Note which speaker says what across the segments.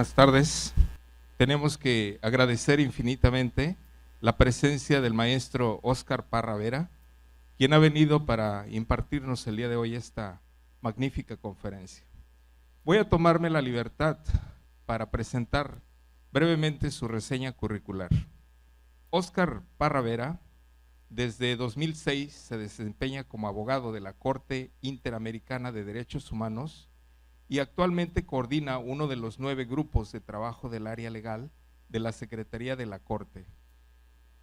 Speaker 1: Buenas tardes. Tenemos que agradecer infinitamente la presencia del maestro Óscar Parra Vera, quien ha venido para impartirnos el día de hoy esta magnífica conferencia. Voy a tomarme la libertad para presentar brevemente su reseña curricular. Óscar Parra Vera, desde 2006 se desempeña como abogado de la Corte Interamericana de Derechos Humanos y actualmente coordina uno de los 9 grupos de trabajo del área legal de la Secretaría de la Corte.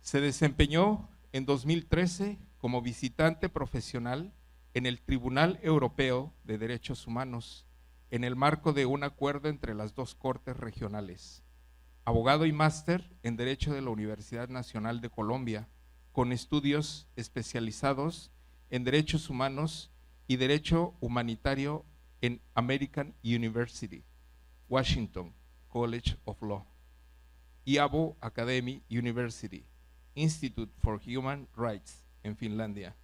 Speaker 1: Se desempeñó en 2013 como visitante profesional en el Tribunal Europeo de Derechos Humanos, en el marco de un acuerdo entre las dos cortes regionales. Abogado y máster en Derecho de la Universidad Nacional de Colombia, con estudios especializados en Derechos Humanos y Derecho Humanitario en American University, Washington College of Law, y Abo Academy University, Institute for Human Rights, en Finlandia.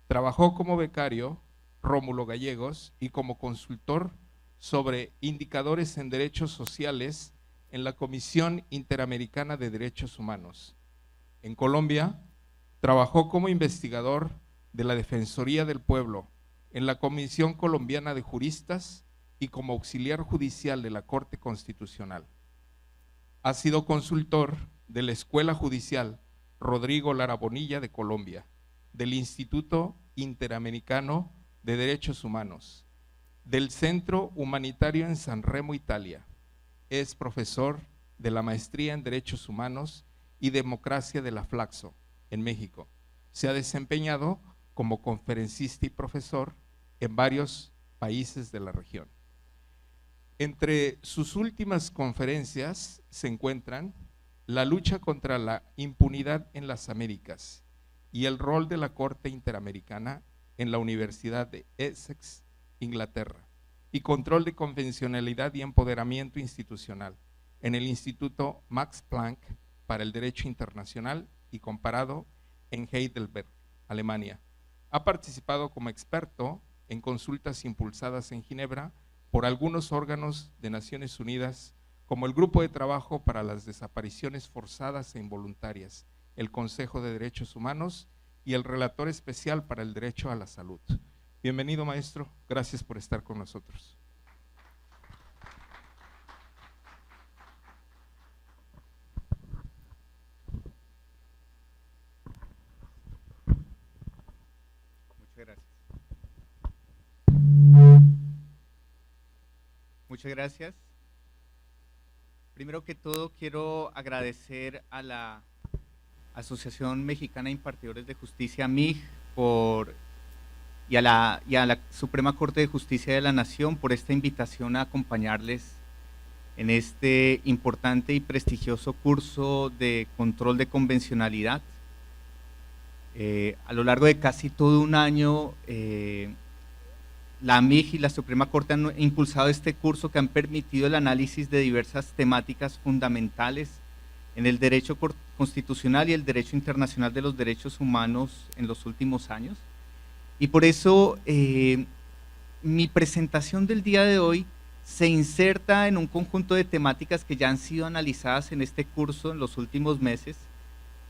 Speaker 1: Trabajó como becario Rómulo Gallegos y como consultor sobre indicadores en derechos sociales en la Comisión Interamericana de Derechos Humanos. En Colombia, trabajó como investigador de la Defensoría del Pueblo en la Comisión Colombiana de Juristas y como auxiliar judicial de la Corte Constitucional. Ha sido consultor de la Escuela Judicial Rodrigo Lara Bonilla de Colombia, del Instituto Interamericano de Derechos Humanos, del Centro Humanitario en San Remo, Italia. Es profesor de la Maestría en Derechos Humanos y Democracia de la Flaxo, en México. Se ha desempeñado como conferencista y profesor en varios países de la región. Entre sus últimas conferencias se encuentran la lucha contra la impunidad en las Américas y el rol de la Corte Interamericana en la Universidad de Essex, Inglaterra, y control de convencionalidad y empoderamiento institucional en el Instituto Max Planck para el Derecho Internacional y Comparado en Heidelberg, Alemania. Ha participado como experto en consultas impulsadas en Ginebra por algunos órganos de Naciones Unidas, como el Grupo de Trabajo para las Desapariciones Forzadas e Involuntarias, el Consejo de Derechos Humanos y el Relator Especial para el Derecho a la Salud. Bienvenido, maestro. Gracias por estar con nosotros.
Speaker 2: Muchas gracias. Primero que todo, quiero agradecer a la Asociación Mexicana de Impartidores de Justicia, MIJ, y a la Suprema Corte de Justicia de la Nación por esta invitación a acompañarles en este importante y prestigioso curso de control de convencionalidad. A lo largo de casi todo un año, la MIJ y la Suprema Corte han impulsado este curso que han permitido el análisis de diversas temáticas fundamentales en el derecho constitucional y el derecho internacional de los derechos humanos en los últimos años. Y por eso mi presentación del día de hoy se inserta en un conjunto de temáticas que ya han sido analizadas en este curso en los últimos meses,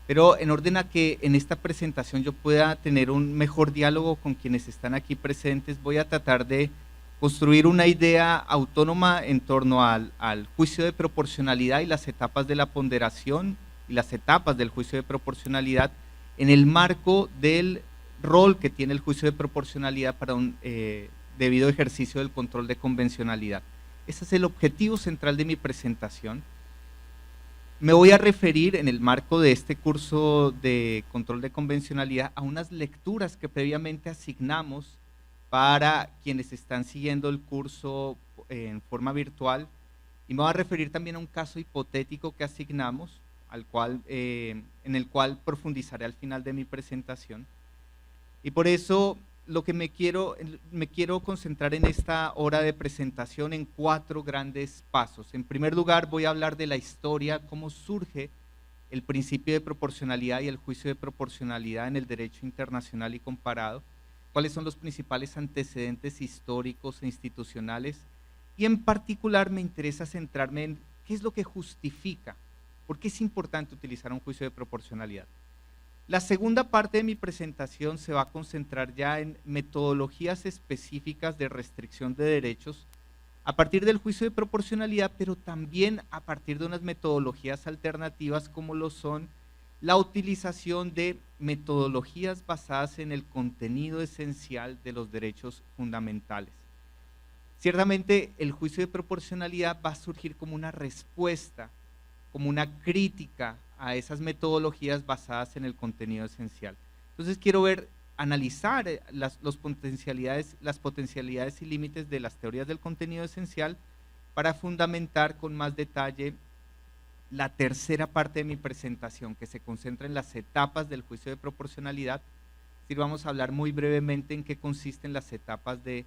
Speaker 2: pero en orden a que en esta presentación yo pueda tener un mejor diálogo con quienes están aquí presentes, voy a tratar de construir una idea autónoma en torno al juicio de proporcionalidad y las etapas de la ponderación y las etapas del juicio de proporcionalidad en el marco del rol que tiene el juicio de proporcionalidad para un debido ejercicio del control de convencionalidad. Ese es el objetivo central de mi presentación. Me voy a referir en el marco de este curso de control de convencionalidad a unas lecturas que previamente asignamos para quienes están siguiendo el curso en forma virtual, y me voy a referir también a un caso hipotético que asignamos, en el cual profundizaré al final de mi presentación. Y por eso me quiero concentrar en esta hora de presentación en 4 grandes pasos. En primer lugar, voy a hablar de la historia, cómo surge el principio de proporcionalidad y el juicio de proporcionalidad en el derecho internacional y comparado, cuáles son los principales antecedentes históricos e institucionales, y en particular me interesa centrarme en ¿qué es lo que justifica? ¿Por qué es importante utilizar un juicio de proporcionalidad? La segunda parte de mi presentación se va a concentrar ya en metodologías específicas de restricción de derechos a partir del juicio de proporcionalidad, pero también a partir de unas metodologías alternativas como lo son la utilización de metodologías basadas en el contenido esencial de los derechos fundamentales. Ciertamente el juicio de proporcionalidad va a surgir como una respuesta, como una crítica a esas metodologías basadas en el contenido esencial. Entonces quiero analizar las potencialidades y límites de las teorías del contenido esencial para fundamentar con más detalle la tercera parte de mi presentación, que se concentra en las etapas del juicio de proporcionalidad. Es decir, vamos a hablar muy brevemente en qué consisten las etapas del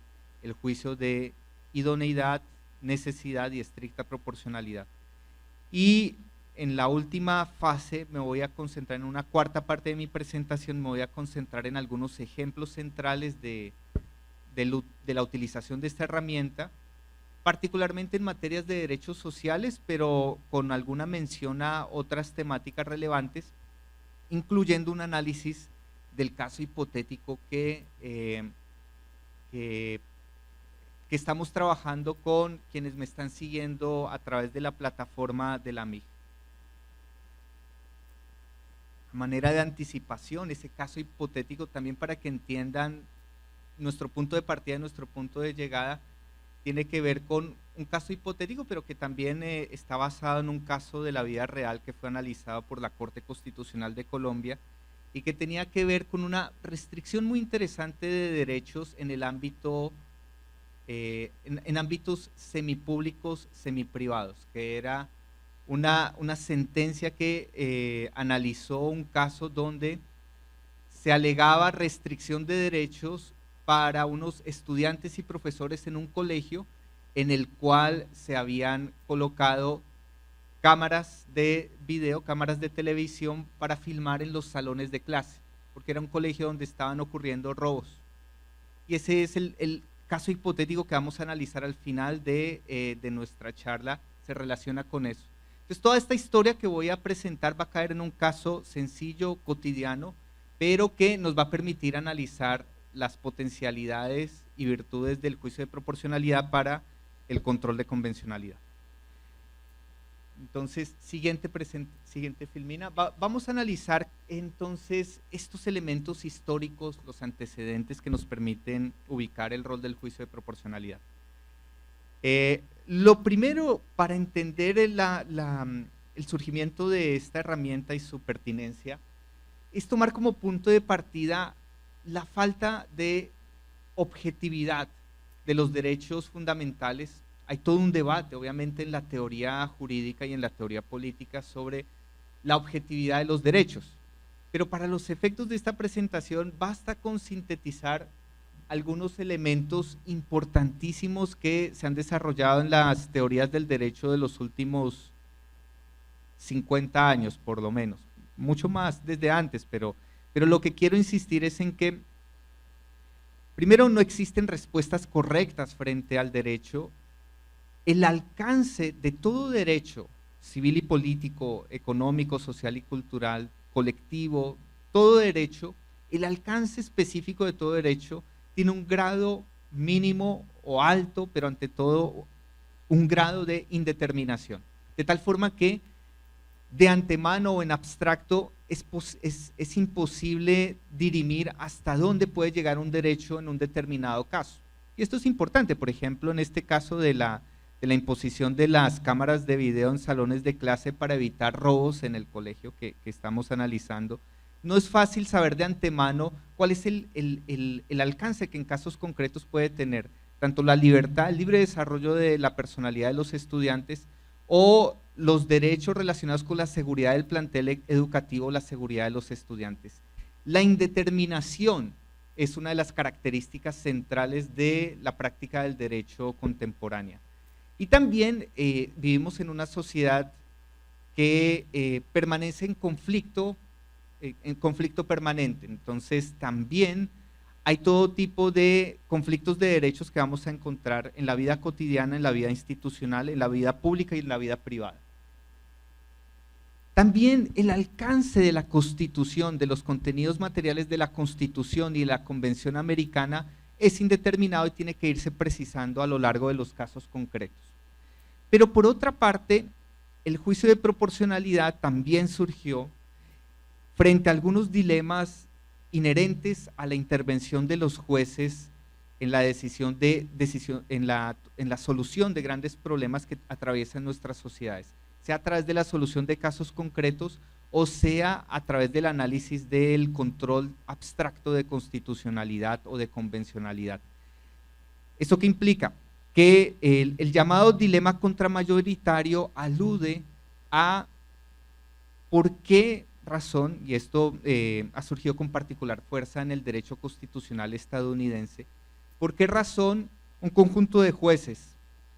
Speaker 2: juicio de idoneidad, necesidad y estricta proporcionalidad. Y en la última fase me voy a concentrar, en una cuarta parte de mi presentación, me voy a concentrar en algunos ejemplos centrales de la utilización de esta herramienta, particularmente en materias de derechos sociales, pero con alguna mención a otras temáticas relevantes, incluyendo un análisis del caso hipotético que estamos trabajando con quienes me están siguiendo a través de la plataforma de la MIG. A manera de anticipación, ese caso hipotético, también para que entiendan nuestro punto de partida, nuestro punto de llegada, tiene que ver con un caso hipotético, pero que también está basado en un caso de la vida real que fue analizado por la Corte Constitucional de Colombia y que tenía que ver con una restricción muy interesante de derechos en el ámbito, en ámbitos semipúblicos, semiprivados, que era una sentencia que analizó un caso donde se alegaba restricción de derechos para unos estudiantes y profesores en un colegio en el cual se habían colocado cámaras de video, cámaras de televisión para filmar en los salones de clase, porque era un colegio donde estaban ocurriendo robos. Y ese es el caso hipotético que vamos a analizar al final de nuestra charla, se relaciona con eso. Entonces, toda esta historia que voy a presentar va a caer en un caso sencillo, cotidiano, pero que nos va a permitir analizar las potencialidades y virtudes del juicio de proporcionalidad para el control de convencionalidad. Entonces, siguiente filmina. Vamos a analizar entonces estos elementos históricos, los antecedentes que nos permiten ubicar el rol del juicio de proporcionalidad. Lo primero para entender el surgimiento de esta herramienta y su pertinencia es tomar como punto de partida la falta de objetividad de los derechos fundamentales. Hay todo un debate, obviamente, en la teoría jurídica y en la teoría política sobre la objetividad de los derechos. Pero para los efectos de esta presentación basta con sintetizar algunos elementos importantísimos que se han desarrollado en las teorías del derecho de los últimos 50 años, por lo menos. Mucho más desde antes, pero lo que quiero insistir es en que, primero, no existen respuestas correctas frente al derecho. El alcance de todo derecho civil y político, económico, social y cultural, colectivo, todo derecho, el alcance específico de todo derecho tiene un grado mínimo o alto, pero ante todo un grado de indeterminación. De tal forma que de antemano o en abstracto es imposible dirimir hasta dónde puede llegar un derecho en un determinado caso. Y esto es importante, por ejemplo, en este caso de la imposición de las cámaras de video en salones de clase para evitar robos en el colegio que estamos analizando. No es fácil saber de antemano cuál es el alcance que en casos concretos puede tener tanto la libertad, el libre desarrollo de la personalidad de los estudiantes o los derechos relacionados con la seguridad del plantel educativo, la seguridad de los estudiantes. La indeterminación es una de las características centrales de la práctica del derecho contemporánea. Y también vivimos en una sociedad que permanece en conflicto permanente. Entonces también hay todo tipo de conflictos de derechos que vamos a encontrar en la vida cotidiana, en la vida institucional, en la vida pública y en la vida privada. También el alcance de la Constitución, de los contenidos materiales de la Constitución y de la Convención Americana es indeterminado y tiene que irse precisando a lo largo de los casos concretos. Pero por otra parte, el juicio de proporcionalidad también surgió frente a algunos dilemas inherentes a la intervención de los jueces en la en la solución de grandes problemas que atraviesan nuestras sociedades, sea a través de la solución de casos concretos o sea a través del análisis del control abstracto de constitucionalidad o de convencionalidad. ¿Esto qué implica? Que el llamado dilema contramayoritario alude a por qué razón, y esto ha surgido con particular fuerza en el derecho constitucional estadounidense, por qué razón un conjunto de jueces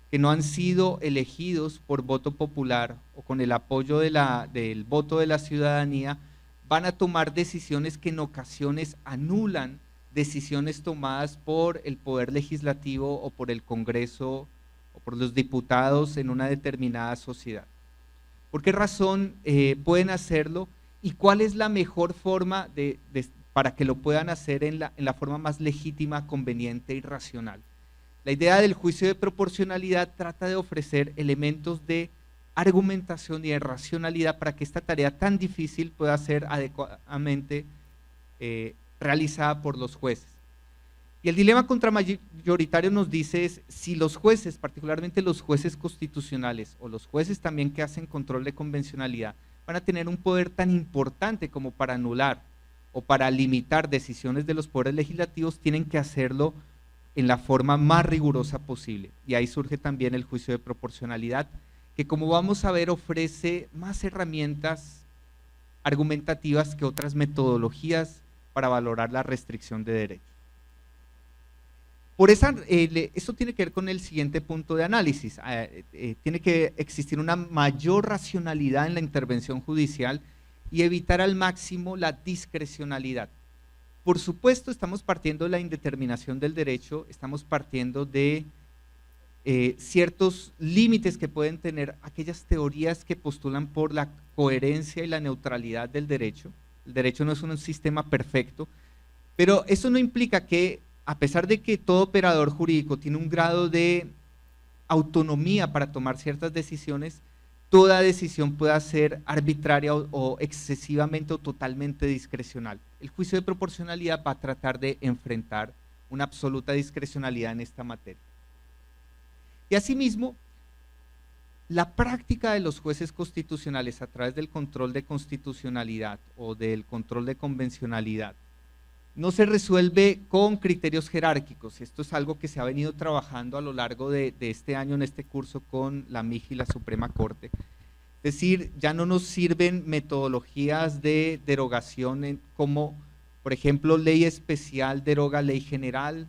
Speaker 2: que no han sido elegidos por voto popular o con el apoyo del voto de la ciudadanía van a tomar decisiones que en ocasiones anulan decisiones tomadas por el Poder Legislativo o por el Congreso o por los diputados en una determinada sociedad. ¿Por qué razón pueden hacerlo? ¿Y cuál es la mejor forma para que lo puedan hacer en la forma más legítima, conveniente y racional? La idea del juicio de proporcionalidad trata de ofrecer elementos de argumentación y de racionalidad para que esta tarea tan difícil pueda ser adecuadamente realizada por los jueces. Y el dilema contramayoritario nos dice es si los jueces, particularmente los jueces constitucionales o los jueces también que hacen control de convencionalidad, van a tener un poder tan importante como para anular o para limitar decisiones de los poderes legislativos, tienen que hacerlo en la forma más rigurosa posible. Y ahí surge también el juicio de proporcionalidad, que como vamos a ver ofrece más herramientas argumentativas que otras metodologías para valorar la restricción de derechos. Por eso, esto tiene que ver con el siguiente punto de análisis. Tiene que existir una mayor racionalidad en la intervención judicial y evitar al máximo la discrecionalidad. Por supuesto, estamos partiendo de la indeterminación del derecho, estamos partiendo de ciertos límites que pueden tener aquellas teorías que postulan por la coherencia y la neutralidad del derecho. El derecho no es un sistema perfecto, pero eso no implica que, a pesar de que todo operador jurídico tiene un grado de autonomía para tomar ciertas decisiones, toda decisión pueda ser arbitraria o excesivamente o totalmente discrecional. El juicio de proporcionalidad va a tratar de enfrentar una absoluta discrecionalidad en esta materia. Y asimismo, la práctica de los jueces constitucionales a través del control de constitucionalidad o del control de convencionalidad no se resuelve con criterios jerárquicos. Esto es algo que se ha venido trabajando a lo largo de este año en este curso con la MIG y la Suprema Corte. Es decir, ya no nos sirven metodologías de derogación como, por ejemplo, ley especial deroga ley general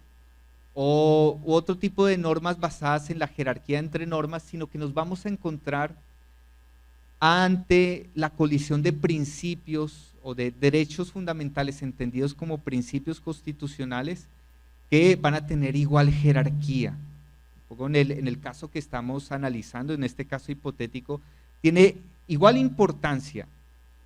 Speaker 2: u otro tipo de normas basadas en la jerarquía entre normas, sino que nos vamos a encontrar ante la colisión de principios o de derechos fundamentales entendidos como principios constitucionales que van a tener igual jerarquía. En el caso que estamos analizando, en este caso hipotético, tiene igual importancia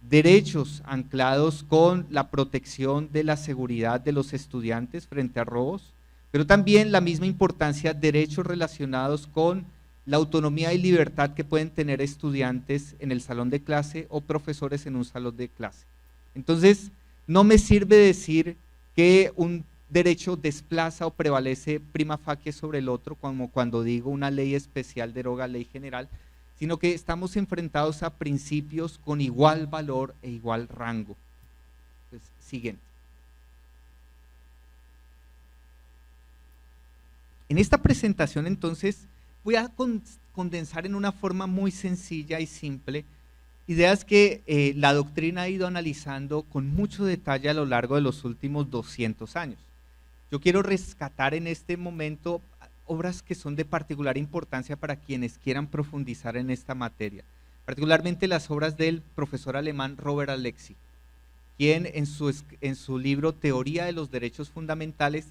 Speaker 2: derechos anclados con la protección de la seguridad de los estudiantes frente a robos, pero también la misma importancia derechos relacionados con la autonomía y libertad que pueden tener estudiantes en el salón de clase o profesores en un salón de clase. Entonces, no me sirve decir que un derecho desplaza o prevalece prima facie sobre el otro, como cuando digo una ley especial deroga ley general, sino que estamos enfrentados a principios con igual valor e igual rango. Pues, siguiente. En esta presentación, entonces, voy a condensar en una forma muy sencilla y simple ideas que la doctrina ha ido analizando con mucho detalle a lo largo de los últimos 200 años. Yo quiero rescatar en este momento obras que son de particular importancia para quienes quieran profundizar en esta materia, particularmente las obras del profesor alemán Robert Alexy. quien en su libro Teoría de los Derechos Fundamentales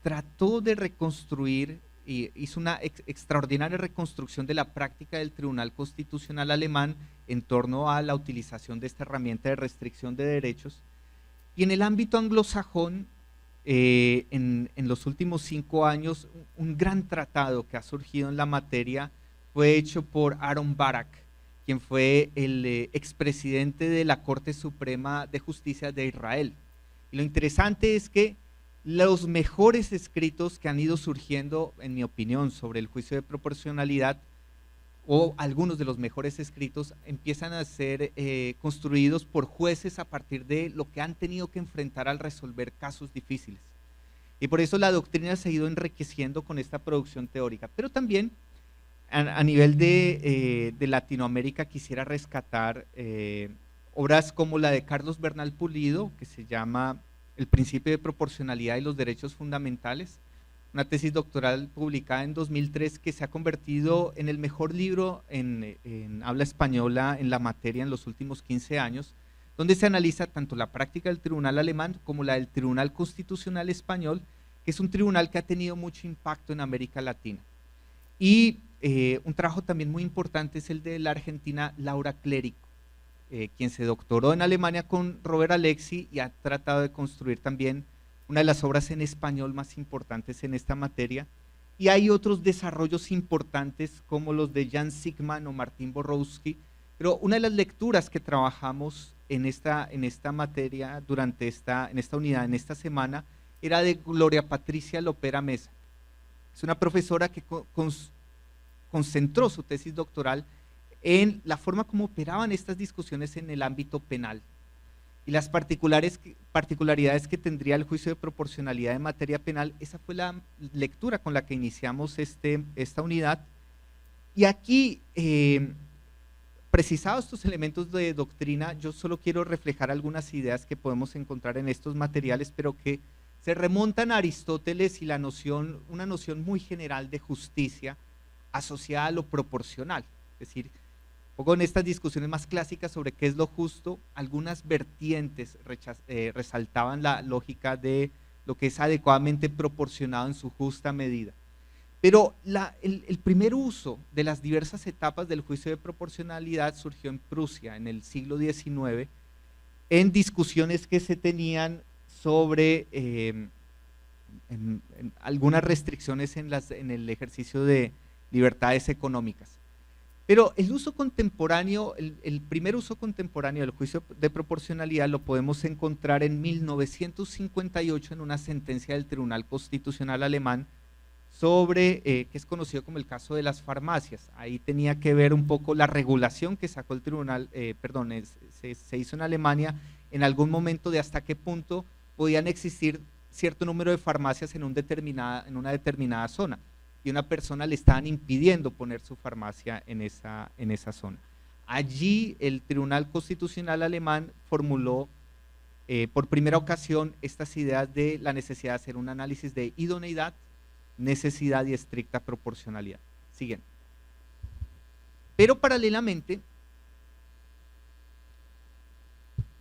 Speaker 2: trató de reconstruir y hizo una extraordinaria reconstrucción de la práctica del Tribunal Constitucional alemán en torno a la utilización de esta herramienta de restricción de derechos. Y en el ámbito anglosajón, en los últimos 5 años, un gran tratado que ha surgido en la materia fue hecho por Aaron Barak, quien fue el expresidente de la Corte Suprema de Justicia de Israel. Y lo interesante es que los mejores escritos que han ido surgiendo, en mi opinión, sobre el juicio de proporcionalidad, o algunos de los mejores escritos, empiezan a ser construidos por jueces a partir de lo que han tenido que enfrentar al resolver casos difíciles. Y por eso la doctrina se ha ido enriqueciendo con esta producción teórica. Pero también a nivel de Latinoamérica quisiera rescatar obras como la de Carlos Bernal Pulido, que se llama El principio de proporcionalidad y los derechos fundamentales, una tesis doctoral publicada en 2003 que se ha convertido en el mejor libro en habla española en la materia en los últimos 15 años, donde se analiza tanto la práctica del tribunal alemán como la del Tribunal Constitucional Español, que es un tribunal que ha tenido mucho impacto en América Latina. Y un trabajo también muy importante es el de la argentina Laura Clérico, quien se doctoró en Alemania con Robert Alexi y ha tratado de construir también una de las obras en español más importantes en esta materia. Y hay otros desarrollos importantes como los de Jan Sigman o Martín Borowski, pero una de las lecturas que trabajamos en esta materia en esta unidad, en esta semana, era de Gloria Patricia Lopera Mesa. Es una profesora que concentró su tesis doctoral en la forma como operaban estas discusiones en el ámbito penal y las particularidades que tendría el juicio de proporcionalidad en materia penal. Esa fue la lectura con la que iniciamos esta unidad. Y aquí, precisados estos elementos de doctrina, yo solo quiero reflejar algunas ideas que podemos encontrar en estos materiales, pero que se remontan a Aristóteles y una noción muy general de justicia asociada a lo proporcional. Es decir, un poco en estas discusiones más clásicas sobre qué es lo justo, algunas vertientes resaltaban la lógica de lo que es adecuadamente proporcionado en su justa medida. Pero el primer uso de las diversas etapas del juicio de proporcionalidad surgió en Prusia en el siglo XIX, en discusiones que se tenían sobre en algunas restricciones en el ejercicio de libertades económicas. Pero el uso contemporáneo, el primer uso contemporáneo del juicio de proporcionalidad lo podemos encontrar en 1958 en una sentencia del Tribunal Constitucional alemán sobre, que es conocido como el caso de las farmacias. Ahí tenía que ver un poco la regulación que sacó el tribunal, se hizo en Alemania en algún momento de hasta qué punto podían existir cierto número de farmacias en una determinada zona. Y una persona le estaban impidiendo poner su farmacia en esa zona. Allí el Tribunal Constitucional alemán formuló por primera ocasión estas ideas de la necesidad de hacer un análisis de idoneidad, necesidad y estricta proporcionalidad. Siguiente. Pero paralelamente,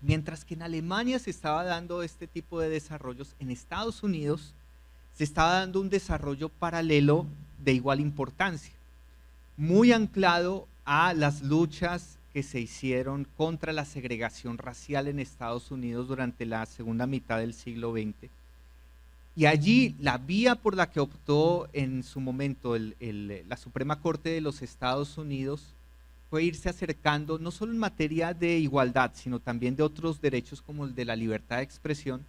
Speaker 2: mientras que en Alemania se estaba dando este tipo de desarrollos, en Estados Unidos se estaba dando un desarrollo paralelo de igual importancia, muy anclado a las luchas que se hicieron contra la segregación racial en Estados Unidos durante la segunda mitad del siglo XX. Y allí la vía por la que optó en su momento la Suprema Corte de los Estados Unidos fue irse acercando, no solo en materia de igualdad, sino también de otros derechos como el de la libertad de expresión,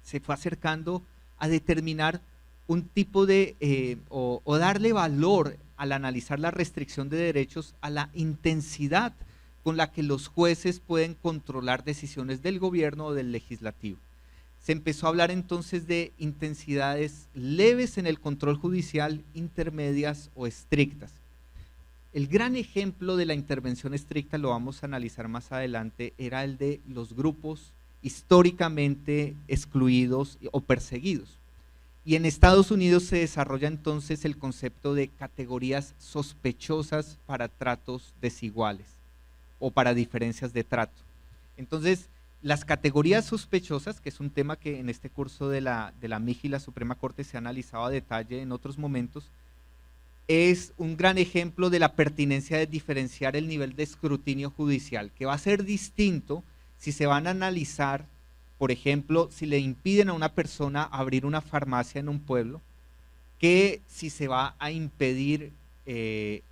Speaker 2: se fue acercando a determinar un tipo de, o darle valor al analizar la restricción de derechos a la intensidad con la que los jueces pueden controlar decisiones del gobierno o del legislativo. Se empezó a hablar entonces de intensidades leves en el control judicial, intermedias o estrictas. El gran ejemplo de la intervención estricta, lo vamos a analizar más adelante, era el de los grupos históricamente excluidos o perseguidos. Y en Estados Unidos se desarrolla entonces el concepto de categorías sospechosas para tratos desiguales o para diferencias de trato. Entonces, Las categorías sospechosas, que es un tema que en este curso de la MIG y la Suprema Corte se ha analizado a detalle en otros momentos, es un gran ejemplo de la pertinencia de diferenciar el nivel de escrutinio judicial, que va a ser distinto si se van a analizar, por ejemplo, si le impiden a una persona abrir una farmacia en un pueblo, que si se va a impedir,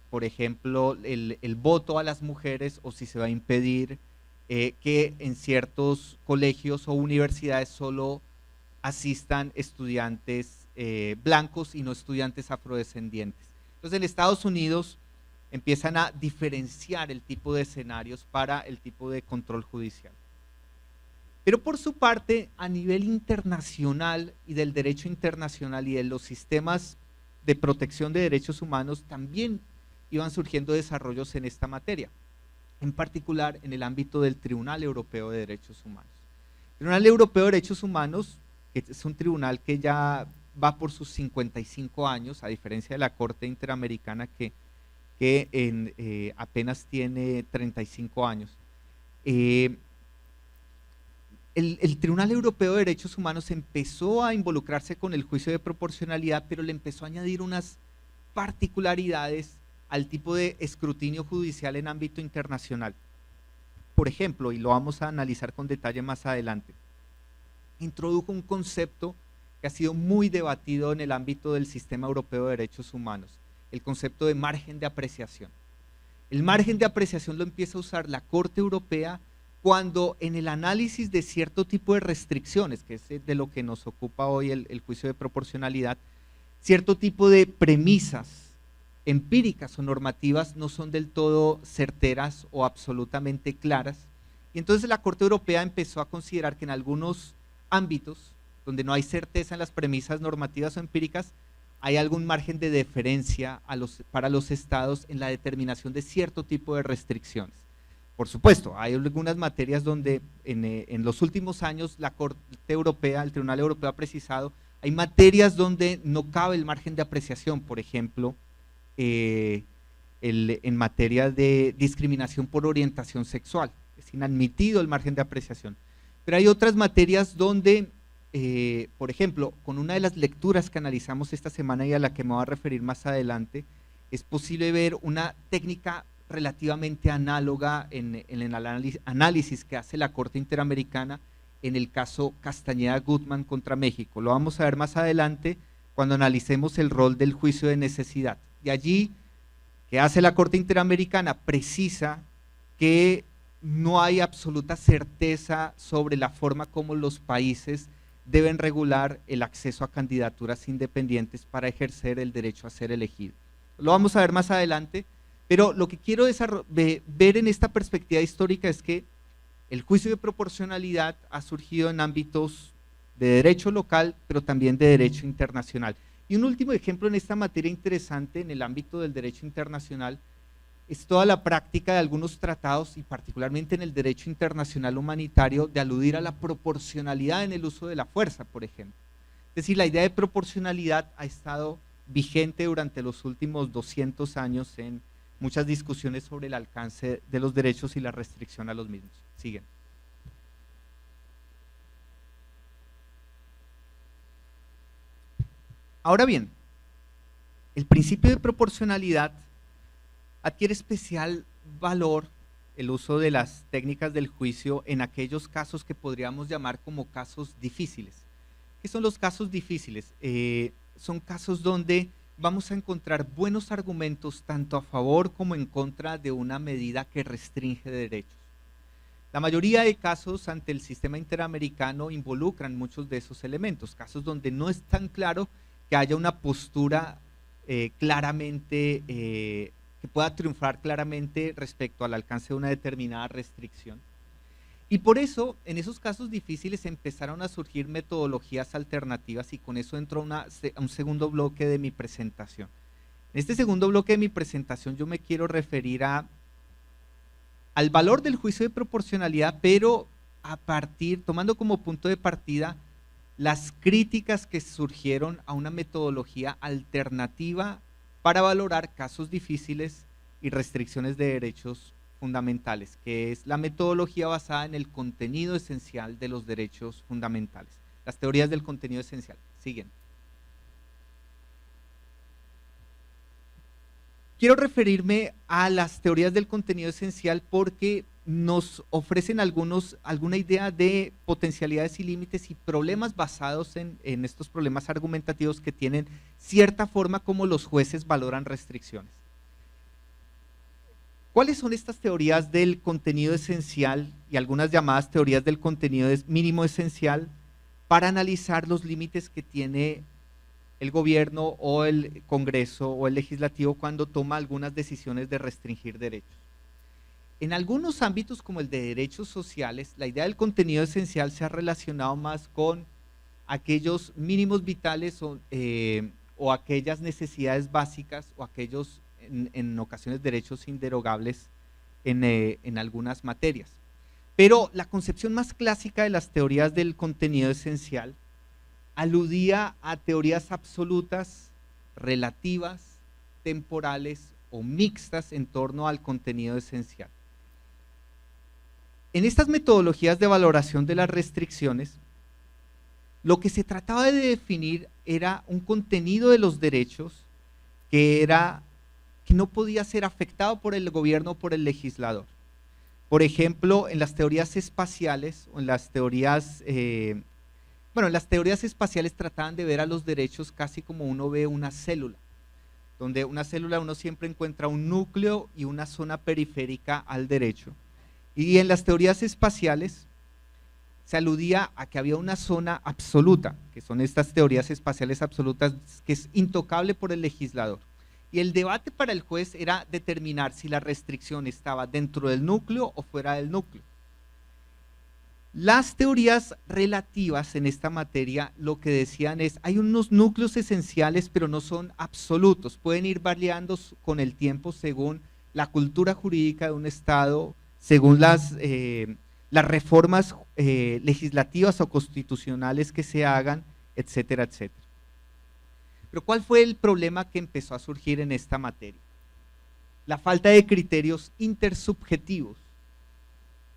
Speaker 2: por ejemplo, el voto a las mujeres, o si se va a impedir que en ciertos colegios o universidades solo asistan estudiantes blancos y no estudiantes afrodescendientes. Entonces en Estados Unidos empiezan a diferenciar el tipo de escenarios para el tipo de control judicial. Pero por su parte, a nivel internacional y del derecho internacional y de los sistemas de protección de derechos humanos, también iban surgiendo desarrollos en esta materia, en particular en el ámbito del Tribunal Europeo de Derechos Humanos. El Tribunal Europeo de Derechos Humanos, que es un tribunal que ya va por sus 55 años, a diferencia de la Corte Interamericana que apenas tiene 35 años. El Tribunal Europeo de Derechos Humanos empezó a involucrarse con el juicio de proporcionalidad, pero le empezó a añadir unas particularidades al tipo de escrutinio judicial en ámbito internacional. Por ejemplo, y lo vamos a analizar con detalle más adelante, introdujo un concepto que ha sido muy debatido en el ámbito del sistema europeo de derechos humanos, el concepto de margen de apreciación. El margen de apreciación lo empieza a usar la Corte Europea cuando en el análisis de cierto tipo de restricciones, que es de lo que nos ocupa hoy el juicio de proporcionalidad, cierto tipo de premisas empíricas o normativas no son del todo certeras o absolutamente claras, y entonces la Corte Europea empezó a considerar que en algunos ámbitos donde no hay certeza en las premisas normativas o empíricas, hay algún margen de deferencia para los estados en la determinación de cierto tipo de restricciones. Por supuesto, hay algunas materias donde en los últimos años la Corte Europea, el Tribunal Europeo ha precisado, hay materias donde no cabe el margen de apreciación, por ejemplo, en materia de discriminación por orientación sexual, es inadmitido el margen de apreciación. Pero hay otras materias donde, por ejemplo, con una de las lecturas que analizamos esta semana y a la que me voy a referir más adelante, es posible ver una técnica relativamente análoga en el análisis que hace la Corte Interamericana en el caso Castañeda-Gutmann contra México. Lo vamos a ver más adelante cuando analicemos el rol del juicio de necesidad. Y allí, ¿qué hace la Corte Interamericana? Precisa que no hay absoluta certeza sobre la forma como los países deben regular el acceso a candidaturas independientes para ejercer el derecho a ser elegido. Lo vamos a ver más adelante, pero lo que quiero ver en esta perspectiva histórica es que el juicio de proporcionalidad ha surgido en ámbitos de derecho local, pero también de derecho internacional. Y un último ejemplo en esta materia interesante en el ámbito del derecho internacional es toda la práctica de algunos tratados, y particularmente en el derecho internacional humanitario, de aludir a la proporcionalidad en el uso de la fuerza, por ejemplo. Es decir, la idea de proporcionalidad ha estado vigente durante los últimos 200 años en muchas discusiones sobre el alcance de los derechos y la restricción a los mismos. Siguen. Ahora bien, el principio de proporcionalidad adquiere especial valor el uso de las técnicas del juicio en aquellos casos que podríamos llamar como casos difíciles. ¿Qué son los casos difíciles? Son casos donde vamos a encontrar buenos argumentos tanto a favor como en contra de una medida que restringe derechos. La mayoría de casos ante el sistema interamericano involucran muchos de esos elementos, casos donde no es tan claro que haya una postura claramente, que pueda triunfar claramente respecto al alcance de una determinada restricción. Y por eso, en esos casos difíciles empezaron a surgir metodologías alternativas, y con eso entro a un segundo bloque de mi presentación. En este segundo bloque de mi presentación yo me quiero referir al valor del juicio de proporcionalidad, pero tomando como punto de partida las críticas que surgieron a una metodología alternativa para valorar casos difíciles y restricciones de derechos fundamentales, que es la metodología basada en el contenido esencial de los derechos fundamentales. Las teorías del contenido esencial. Siguen. Quiero referirme a las teorías del contenido esencial porque nos ofrecen alguna idea de potencialidades y límites y problemas basados en estos problemas argumentativos que tienen cierta forma como los jueces valoran restricciones. ¿Cuáles son estas teorías del contenido esencial y algunas llamadas teorías del contenido mínimo esencial para analizar los límites que tiene el gobierno o el Congreso o el legislativo cuando toma algunas decisiones de restringir derechos? En algunos ámbitos como el de derechos sociales, la idea del contenido esencial se ha relacionado más con aquellos mínimos vitales o aquellas necesidades básicas o aquellos en ocasiones derechos inderogables en algunas materias. Pero la concepción más clásica de las teorías del contenido esencial aludía a teorías absolutas, relativas, temporales o mixtas en torno al contenido esencial. En estas metodologías de valoración de las restricciones, lo que se trataba de definir era un contenido de los derechos que no podía ser afectado por el gobierno o por el legislador. Por ejemplo, en las teorías espaciales o en las teorías, en las teorías espaciales trataban de ver a los derechos casi como uno ve una célula, donde una célula uno siempre encuentra un núcleo y una zona periférica al derecho. Y en las teorías espaciales se aludía a que había una zona absoluta, que son estas teorías espaciales absolutas, que es intocable por el legislador. Y el debate para el juez era determinar si la restricción estaba dentro del núcleo o fuera del núcleo. Las teorías relativas en esta materia lo que decían es, hay unos núcleos esenciales pero no son absolutos, pueden ir variando con el tiempo según la cultura jurídica de un Estado, según las reformas legislativas o constitucionales que se hagan, etcétera, etcétera. Pero ¿cuál fue el problema que empezó a surgir en esta materia? La falta de criterios intersubjetivos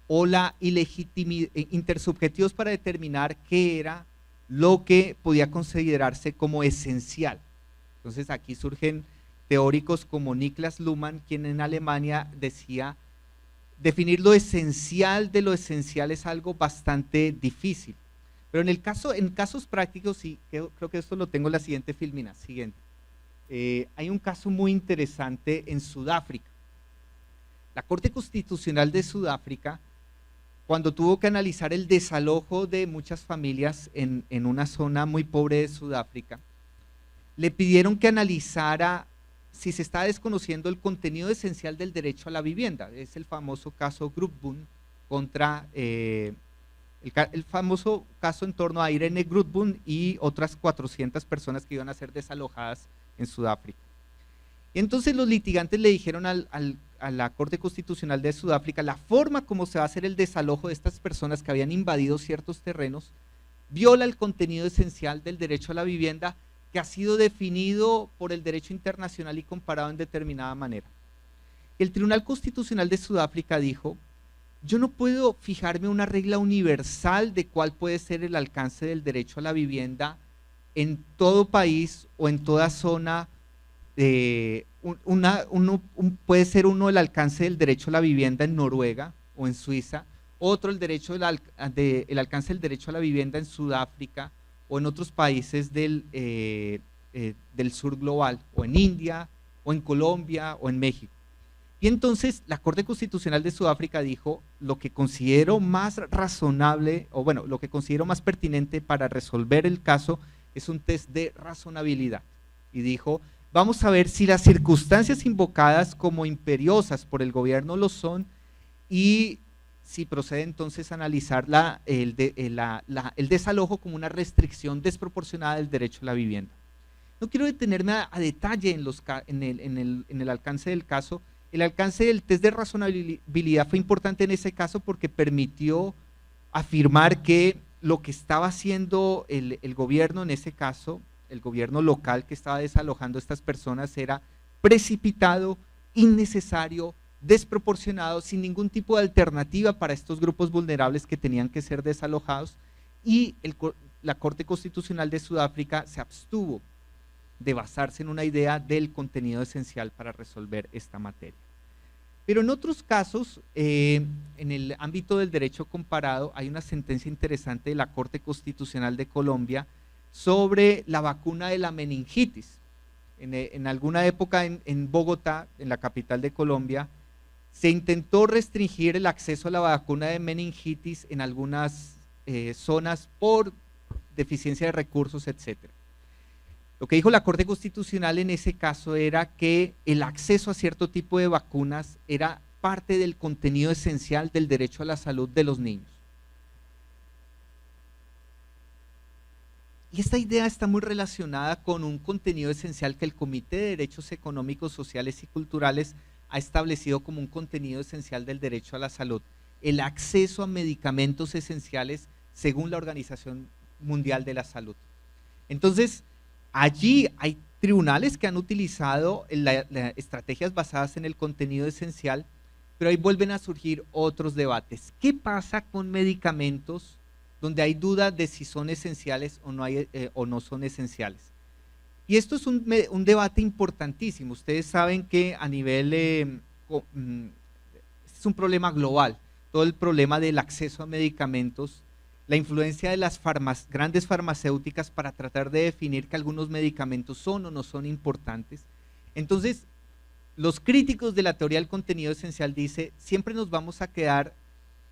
Speaker 2: o la ilegitimidad, intersubjetivos para determinar qué era lo que podía considerarse como esencial. Entonces aquí surgen teóricos como Niklas Luhmann, quien en Alemania decía, definir lo esencial de lo esencial es algo bastante difícil. Pero en casos prácticos, y creo que esto lo tengo en la siguiente filmina, siguiente. Hay un caso muy interesante en Sudáfrica. La Corte Constitucional de Sudáfrica, cuando tuvo que analizar el desalojo de muchas familias en una zona muy pobre de Sudáfrica, le pidieron que analizara si se está desconociendo el contenido esencial del derecho a la vivienda. Es el famoso caso Grootboom contra el famoso caso en torno a Irene Grootboom y otras 400 personas que iban a ser desalojadas en Sudáfrica. Y entonces los litigantes le dijeron a la Corte Constitucional de Sudáfrica la forma como se va a hacer el desalojo de estas personas que habían invadido ciertos terrenos viola el contenido esencial del derecho a la vivienda que ha sido definido por el derecho internacional y comparado en determinada manera. El Tribunal Constitucional de Sudáfrica dijo, yo no puedo fijarme una regla universal de cuál puede ser el alcance del derecho a la vivienda en todo país o en toda zona. Puede ser uno el alcance del derecho a la vivienda en Noruega o en Suiza, otro el alcance del derecho a la vivienda en Sudáfrica o en otros países del sur global, o en India, o en Colombia, o en México. Y entonces la Corte Constitucional de Sudáfrica dijo, lo que considero más razonable, o bueno, lo que considero más pertinente para resolver el caso es un test de razonabilidad. Y dijo, vamos a ver si las circunstancias invocadas como imperiosas por el gobierno lo son y si procede entonces a analizar el desalojo como una restricción desproporcionada del derecho a la vivienda. No quiero detenerme a detalle en el alcance del caso. El alcance del test de razonabilidad fue importante en ese caso porque permitió afirmar que lo que estaba haciendo el gobierno en ese caso, el gobierno local que estaba desalojando a estas personas, era precipitado, innecesario, desproporcionado, sin ningún tipo de alternativa para estos grupos vulnerables que tenían que ser desalojados, y la Corte Constitucional de Sudáfrica se abstuvo de basarse en una idea del contenido esencial para resolver esta materia. Pero en otros casos, en el ámbito del derecho comparado, hay una sentencia interesante de la Corte Constitucional de Colombia sobre la vacuna de la meningitis. En alguna época en Bogotá, en la capital de Colombia, se intentó restringir el acceso a la vacuna de meningitis en algunas zonas por deficiencia de recursos, etcétera. Lo que dijo la Corte Constitucional en ese caso era que el acceso a cierto tipo de vacunas era parte del contenido esencial del derecho a la salud de los niños. Y esta idea está muy relacionada con un contenido esencial que el Comité de Derechos Económicos, Sociales y Culturales ha establecido como un contenido esencial del derecho a la salud: el acceso a medicamentos esenciales según la Organización Mundial de la Salud. Entonces, allí hay tribunales que han utilizado estrategias basadas en el contenido esencial, pero ahí vuelven a surgir otros debates. ¿Qué pasa con medicamentos donde hay duda de si son esenciales o no son esenciales? Y esto es un debate importantísimo. Ustedes saben que a nivel, es un problema global, todo el problema del acceso a medicamentos, la influencia de las grandes farmacéuticas para tratar de definir que algunos medicamentos son o no son importantes. Entonces, los críticos de la teoría del contenido esencial dicen, siempre nos vamos a quedar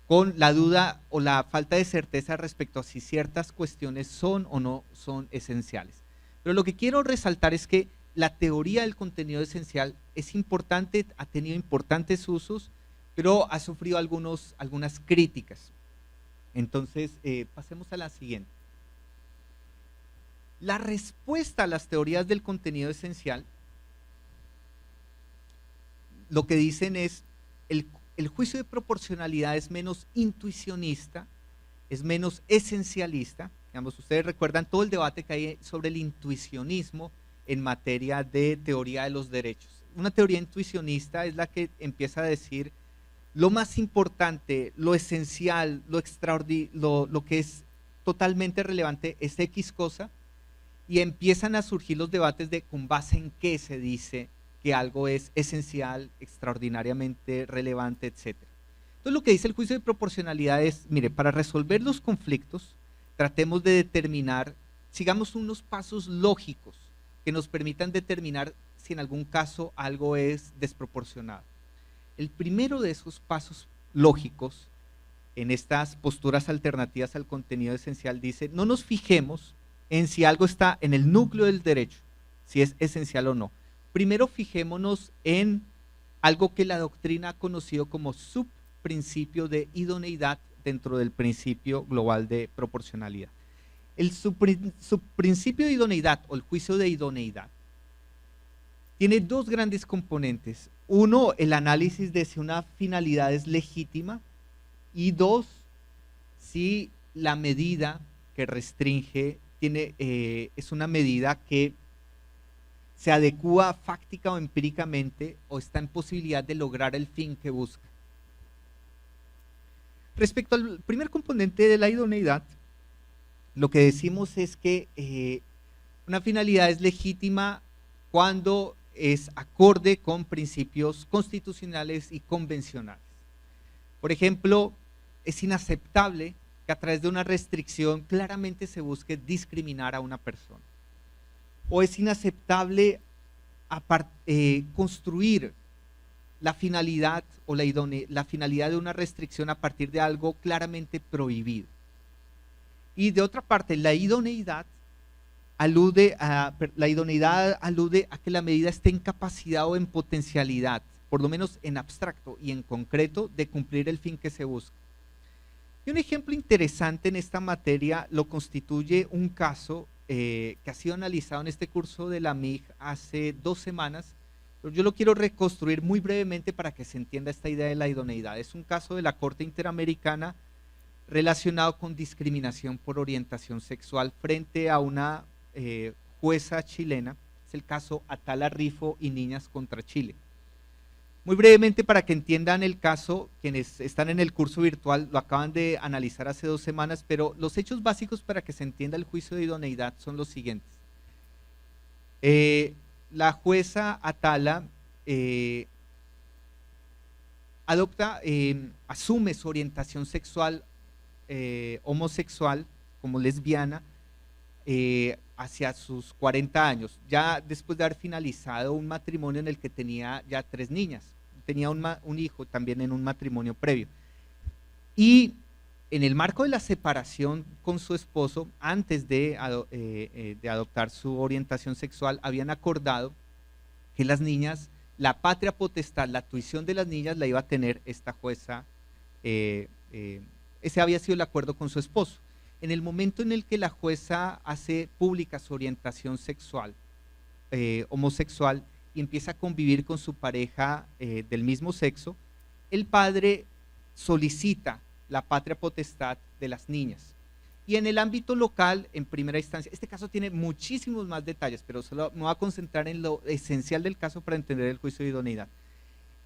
Speaker 2: con la duda o la falta de certeza respecto a si ciertas cuestiones son o no son esenciales. Pero lo que quiero resaltar es que la teoría del contenido esencial es importante, ha tenido importantes usos, pero ha sufrido algunas críticas. Entonces, pasemos a la siguiente. La respuesta a las teorías del contenido esencial, lo que dicen es, el juicio de proporcionalidad es menos intuicionista, es menos esencialista. Digamos, ustedes recuerdan todo el debate que hay sobre el intuicionismo en materia de teoría de los derechos. Una teoría intuicionista es la que empieza a decir lo más importante, lo esencial, lo que es totalmente relevante es X cosa, y empiezan a surgir los debates de con base en qué se dice que algo es esencial, extraordinariamente relevante, etc. Entonces lo que dice el juicio de proporcionalidad es, mire, para resolver los conflictos, tratemos de determinar, sigamos unos pasos lógicos que nos permitan determinar si en algún caso algo es desproporcionado. El primero de esos pasos lógicos en estas posturas alternativas al contenido esencial dice, no nos fijemos en si algo está en el núcleo del derecho, si es esencial o no. Primero fijémonos en algo que la doctrina ha conocido como subprincipio de idoneidad dentro del principio global de proporcionalidad. El subprincipio de idoneidad o el juicio de idoneidad tiene dos grandes componentes. Uno, el análisis de si una finalidad es legítima, y dos, si la medida que restringe es una medida que se adecúa fáctica o empíricamente o está en posibilidad de lograr el fin que busca. Respecto al primer componente de la idoneidad, lo que decimos es que una finalidad es legítima cuando es acorde con principios constitucionales y convencionales. Por ejemplo, es inaceptable que a través de una restricción claramente se busque discriminar a una persona. O es inaceptable construir la finalidad o la finalidad de una restricción a partir de algo claramente prohibido. Y de otra parte, la idoneidad alude a que la medida esté en capacidad o en potencialidad, por lo menos en abstracto y en concreto, de cumplir el fin que se busca. Y un ejemplo interesante en esta materia lo constituye un caso que ha sido analizado en este curso de la MIG hace 2 semanas, pero yo lo quiero reconstruir muy brevemente para que se entienda esta idea de la idoneidad. Es un caso de la Corte Interamericana relacionado con discriminación por orientación sexual frente a una jueza chilena. Es el caso Atala Rifo y Niñas contra Chile. Muy brevemente, para que entiendan el caso, quienes están en el curso virtual lo acaban de analizar hace 2 semanas, pero los hechos básicos para que se entienda el juicio de idoneidad son los siguientes. La jueza Atala asume su orientación sexual homosexual como lesbiana hacia sus 40 años, ya después de haber finalizado un matrimonio en el que tenía ya 3 niñas, tenía un hijo también en un matrimonio previo. Y en el marco de la separación con su esposo, antes de adoptar su orientación sexual, habían acordado que las niñas, la patria potestad, la tuición de las niñas la iba a tener esta jueza. Ese había sido el acuerdo con su esposo. En el momento en el que la jueza hace pública su orientación sexual, homosexual, y empieza a convivir con su pareja del mismo sexo, el padre solicita la patria potestad de las niñas. Y en el ámbito local, en primera instancia, este caso tiene muchísimos más detalles, pero solo me voy a concentrar en lo esencial del caso para entender el juicio de idoneidad.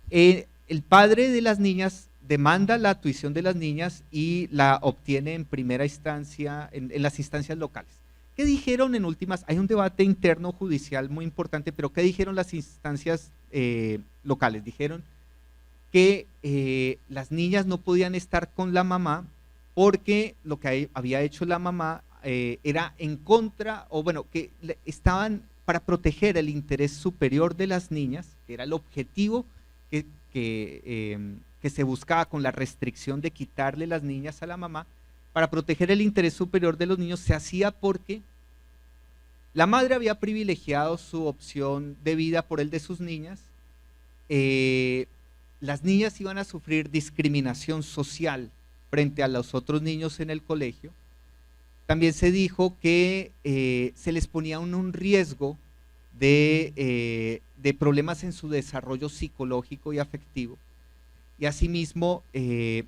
Speaker 2: El padre de las niñas demanda la tuición de las niñas y la obtiene en primera instancia, en las instancias locales. ¿Qué dijeron en últimas? Hay un debate interno judicial muy importante, pero ¿qué dijeron las instancias locales? Dijeron que las niñas no podían estar con la mamá porque lo que había hecho la mamá era en contra, o bueno, que estaban para proteger el interés superior de las niñas, que era el objetivo que se buscaba con la restricción de quitarle las niñas a la mamá. Para proteger el interés superior de los niños se hacía porque la madre había privilegiado su opción de vida por el de sus niñas. Las niñas iban a sufrir discriminación social frente a los otros niños en el colegio. También se dijo que se les ponía un riesgo de problemas en su desarrollo psicológico y afectivo, y asimismo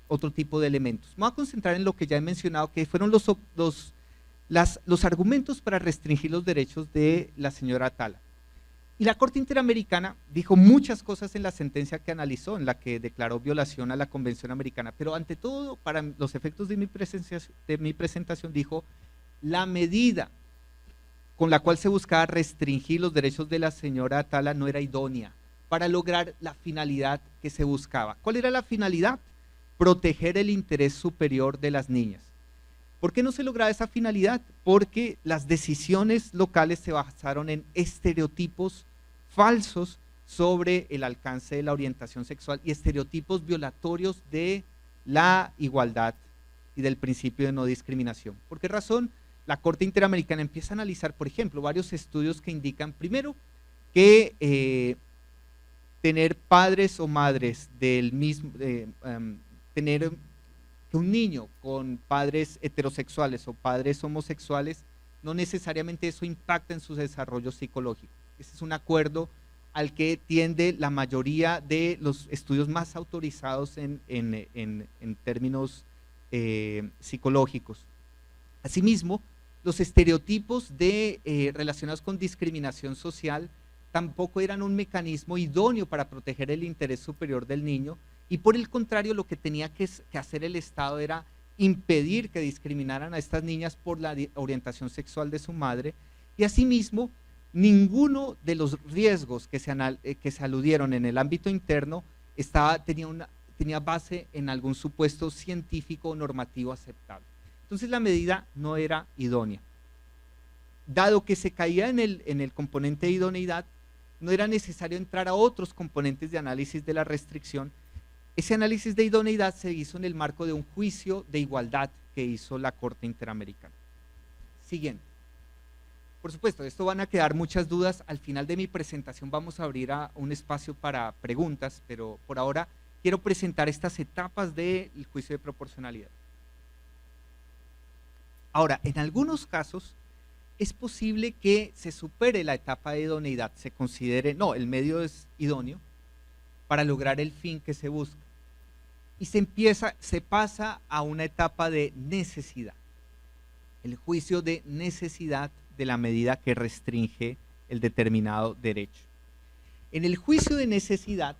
Speaker 2: otro tipo de elementos. Me voy a concentrar en lo que ya he mencionado, que fueron los argumentos para restringir los derechos de la señora Atala. Y la Corte Interamericana dijo muchas cosas en la sentencia que analizó, en la que declaró violación a la Convención Americana, pero ante todo, para los efectos de mi presentación, dijo la medida con la cual se buscaba restringir los derechos de la señora Atala no era idónea para lograr la finalidad que se buscaba. ¿Cuál era la finalidad? Proteger el interés superior de las niñas. ¿Por qué no se lograba esa finalidad? Porque las decisiones locales se basaron en estereotipos falsos sobre el alcance de la orientación sexual y estereotipos violatorios de la igualdad y del principio de no discriminación. ¿Por qué razón? La Corte Interamericana empieza a analizar, por ejemplo, varios estudios que indican, primero, que tener padres o madres del mismo, tener que un niño con padres heterosexuales o padres homosexuales, no necesariamente eso impacta en su desarrollo psicológico. Ese es un acuerdo al que tiende la mayoría de los estudios más autorizados en términos psicológicos. Asimismo, los estereotipos relacionados con discriminación social tampoco eran un mecanismo idóneo para proteger el interés superior del niño, y por el contrario, lo que tenía que hacer el Estado era impedir que discriminaran a estas niñas por la orientación sexual de su madre, y asimismo, ninguno de los riesgos que se aludieron en el ámbito interno tenía base en algún supuesto científico o normativo aceptable. Entonces la medida no era idónea. Dado que se caía en el componente de idoneidad, no era necesario entrar a otros componentes de análisis de la restricción. Ese análisis de idoneidad se hizo en el marco de un juicio de igualdad que hizo la Corte Interamericana. Siguiente. Por supuesto, de esto van a quedar muchas dudas. Al final de mi presentación vamos a abrir un espacio para preguntas, pero por ahora quiero presentar estas etapas del juicio de proporcionalidad. Ahora, en algunos casos es posible que se supere la etapa de idoneidad, se considere, no, el medio es idóneo para lograr el fin que se busca. Y se pasa a una etapa de necesidad, el juicio de necesidad de la medida que restringe el determinado derecho. En el juicio de necesidad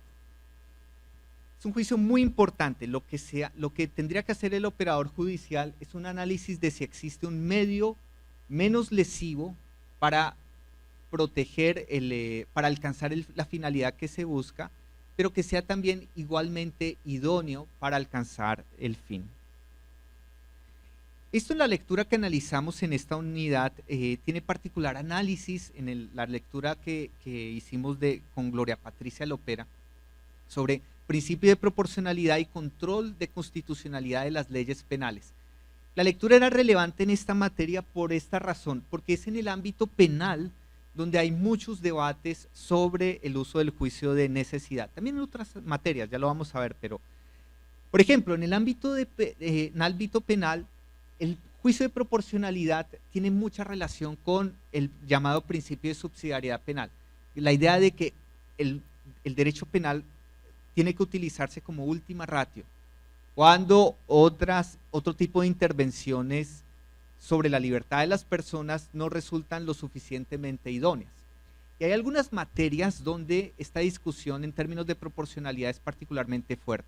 Speaker 2: Es un juicio muy importante. Lo que tendría que hacer el operador judicial es un análisis de si existe un medio menos lesivo para proteger, para alcanzar la finalidad que se busca, pero que sea también igualmente idóneo para alcanzar el fin. Esto en la lectura que analizamos en esta unidad tiene particular análisis en la lectura que hicimos con Gloria Patricia Lopera sobre principio de proporcionalidad y control de constitucionalidad de las leyes penales. La lectura era relevante en esta materia por esta razón, porque es en el ámbito penal donde hay muchos debates sobre el uso del juicio de necesidad. También en otras materias, ya lo vamos a ver, pero, por ejemplo, en el ámbito penal, el juicio de proporcionalidad tiene mucha relación con el llamado principio de subsidiariedad penal. La idea de que el derecho penal tiene que utilizarse como última ratio, cuando otro tipo de intervenciones sobre la libertad de las personas no resultan lo suficientemente idóneas. Y hay algunas materias donde esta discusión en términos de proporcionalidad es particularmente fuerte.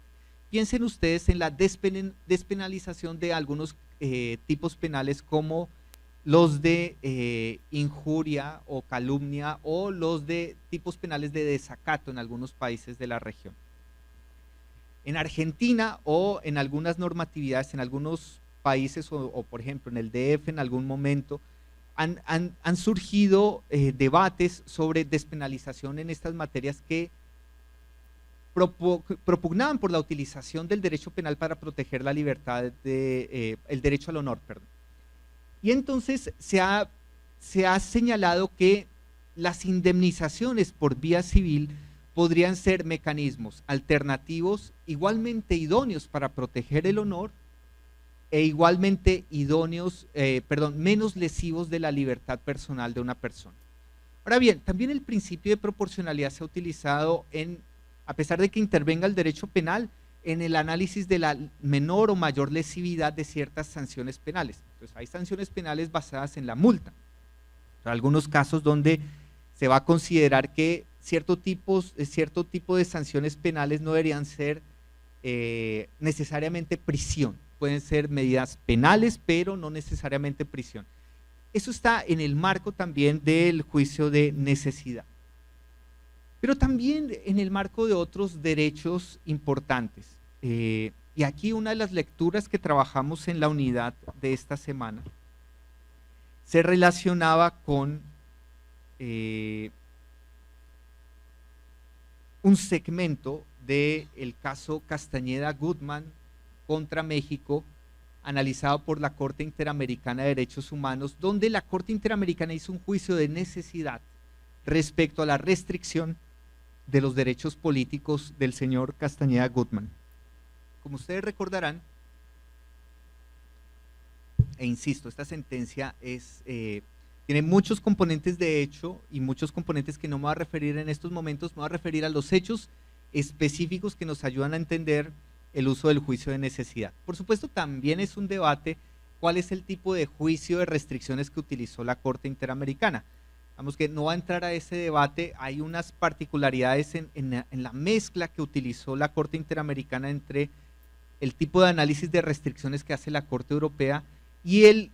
Speaker 2: Piensen ustedes en la despenalización de algunos tipos penales como los de injuria o calumnia, o los de tipos penales de desacato en algunos países de la región. En Argentina o en algunas normatividades, en algunos países o por ejemplo en el DF en algún momento, han surgido debates sobre despenalización en estas materias que propugnaban por la utilización del derecho penal para proteger la libertad, el derecho al honor, perdón. Y entonces se ha señalado que las indemnizaciones por vía civil podrían ser mecanismos alternativos igualmente idóneos para proteger el honor e igualmente menos lesivos de la libertad personal de una persona. Ahora bien, también el principio de proporcionalidad se ha utilizado a pesar de que intervenga el derecho penal, en el análisis de la menor o mayor lesividad de ciertas sanciones penales. Entonces hay sanciones penales basadas en la multa. Hay algunos casos donde se va a considerar que cierto tipo de sanciones penales no deberían ser necesariamente prisión. Pueden ser medidas penales, pero no necesariamente prisión. Eso está en el marco también del juicio de necesidad. Pero también en el marco de otros derechos importantes. Y aquí una de las lecturas que trabajamos en la unidad de esta semana se relacionaba con un segmento del caso Castañeda-Gutmann contra México, analizado por la Corte Interamericana de Derechos Humanos, donde la Corte Interamericana hizo un juicio de necesidad respecto a la restricción de los derechos políticos del señor Castañeda-Gutmann. Como ustedes recordarán, e insisto, esta sentencia tiene muchos componentes de hecho y muchos componentes que no me voy a referir en estos momentos. Me voy a referir a los hechos específicos que nos ayudan a entender el uso del juicio de necesidad. Por supuesto, también es un debate cuál es el tipo de juicio de restricciones que utilizó la Corte Interamericana. Vamos, que no va a entrar a ese debate. Hay unas particularidades en la mezcla que utilizó la Corte Interamericana entre el tipo de análisis de restricciones que hace la Corte Europea y el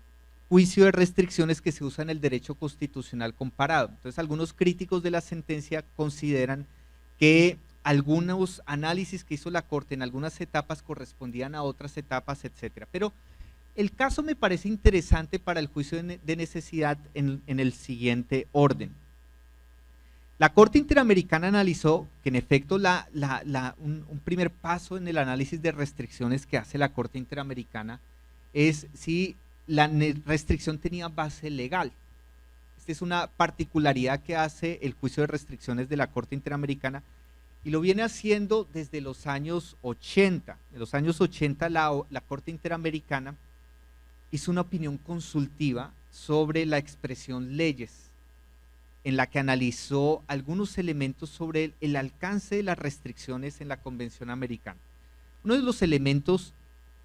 Speaker 2: juicio de restricciones que se usa en el derecho constitucional comparado. Entonces, algunos críticos de la sentencia consideran que algunos análisis que hizo la Corte en algunas etapas correspondían a otras etapas, etcétera. Pero el caso me parece interesante para el juicio de necesidad en el siguiente orden. La Corte Interamericana analizó que en efecto un primer paso en el análisis de restricciones que hace la Corte Interamericana es si la restricción tenía base legal. Esta es una particularidad que hace el juicio de restricciones de la Corte Interamericana y lo viene haciendo desde los años 80. En los años 80 la Corte Interamericana hizo una opinión consultiva sobre la expresión leyes, en la que analizó algunos elementos sobre el alcance de las restricciones en la Convención Americana. Uno de los elementos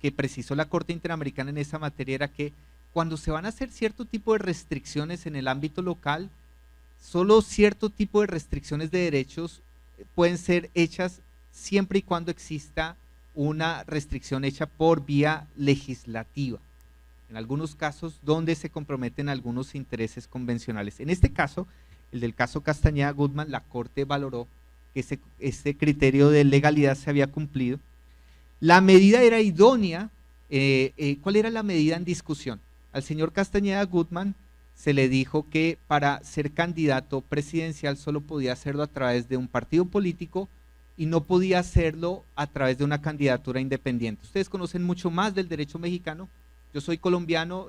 Speaker 2: que precisó la Corte Interamericana en esa materia era que cuando se van a hacer cierto tipo de restricciones en el ámbito local, solo cierto tipo de restricciones de derechos pueden ser hechas siempre y cuando exista una restricción hecha por vía legislativa. En algunos casos donde se comprometen algunos intereses convencionales. En este caso, el del caso Castañeda Gutmann, la Corte valoró que ese criterio de legalidad se había cumplido. La medida era idónea. ¿Cuál era la medida en discusión? Al señor Castañeda Gutmann se le dijo que para ser candidato presidencial solo podía hacerlo a través de un partido político y no podía hacerlo a través de una candidatura independiente. Ustedes conocen mucho más del derecho mexicano. Yo soy colombiano,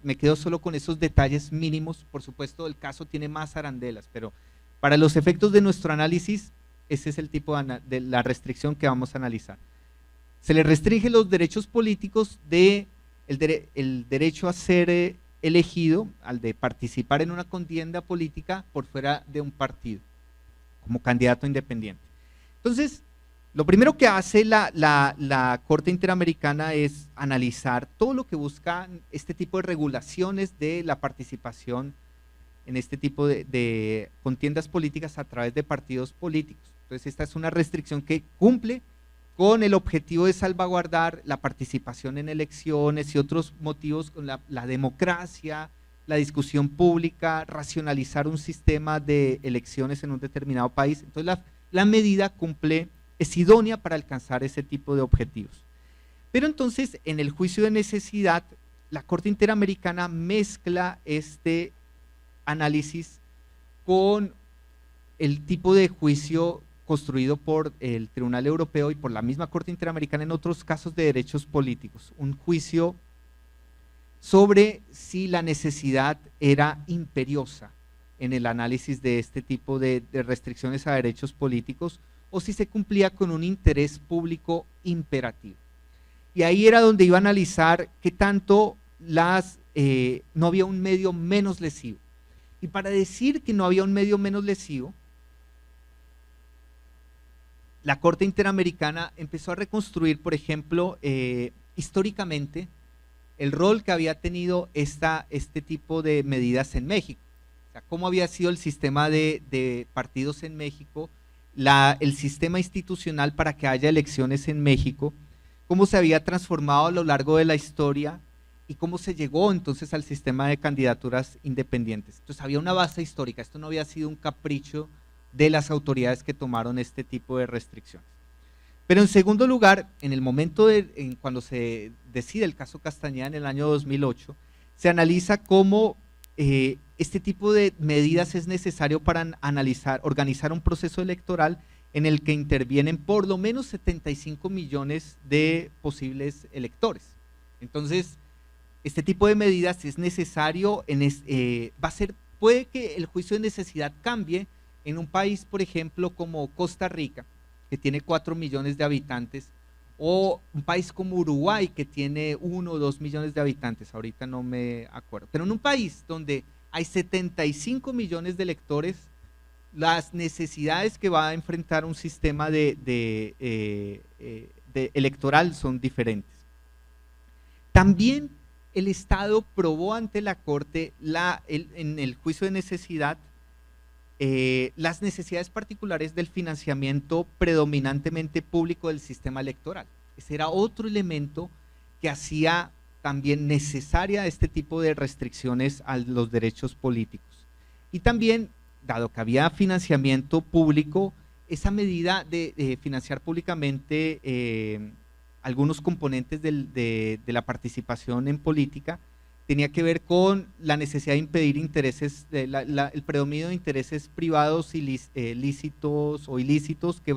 Speaker 2: me quedo solo con esos detalles mínimos. Por supuesto, el caso tiene más arandelas, pero para los efectos de nuestro análisis, ese es el tipo de la restricción que vamos a analizar. Se le restringe los derechos políticos el derecho a ser elegido, al de participar en una contienda política por fuera de un partido, como candidato independiente. Entonces, lo primero que hace la Corte Interamericana es analizar todo lo que buscan este tipo de regulaciones de la participación en este tipo de contiendas políticas a través de partidos políticos. Entonces, esta es una restricción que cumple con el objetivo de salvaguardar la participación en elecciones y otros motivos con la democracia, la discusión pública, racionalizar un sistema de elecciones en un determinado país. Entonces, la medida es idónea para alcanzar ese tipo de objetivos. Pero entonces, en el juicio de necesidad, la Corte Interamericana mezcla este análisis con el tipo de juicio construido por el Tribunal Europeo y por la misma Corte Interamericana en otros casos de derechos políticos. Un juicio sobre si la necesidad era imperiosa en el análisis de este tipo de restricciones a derechos políticos, o si se cumplía con un interés público imperativo. Y ahí era donde iba a analizar qué tanto no había un medio menos lesivo. Y para decir que no había un medio menos lesivo, la Corte Interamericana empezó a reconstruir, por ejemplo, históricamente, el rol que había tenido este tipo de medidas en México. O sea, cómo había sido el sistema de partidos en México, el sistema institucional para que haya elecciones en México, cómo se había transformado a lo largo de la historia y cómo se llegó entonces al sistema de candidaturas independientes. Entonces había una base histórica, esto no había sido un capricho de las autoridades que tomaron este tipo de restricciones. Pero en segundo lugar, en el momento cuando se decide el caso Castañeda en el año 2008, se analiza cómo este tipo de medidas es necesario para organizar un proceso electoral en el que intervienen por lo menos 75 millones de posibles electores. Entonces, este tipo de medidas es necesario, puede que el juicio de necesidad cambie en un país, por ejemplo, como Costa Rica, que tiene 4 millones de habitantes, o un país como Uruguay, que tiene 1 o 2 millones de habitantes, ahorita no me acuerdo, pero en un país donde hay 75 millones de electores, las necesidades que va a enfrentar un sistema electoral son diferentes. También el Estado probó ante la Corte en el juicio de necesidad las necesidades particulares del financiamiento predominantemente público del sistema electoral. Ese era otro elemento que hacía también necesaria este tipo de restricciones a los derechos políticos. Y también, dado que había financiamiento público, esa medida de financiar públicamente algunos componentes de la participación en política tenía que ver con la necesidad de impedir el predominio de intereses privados lícitos o ilícitos que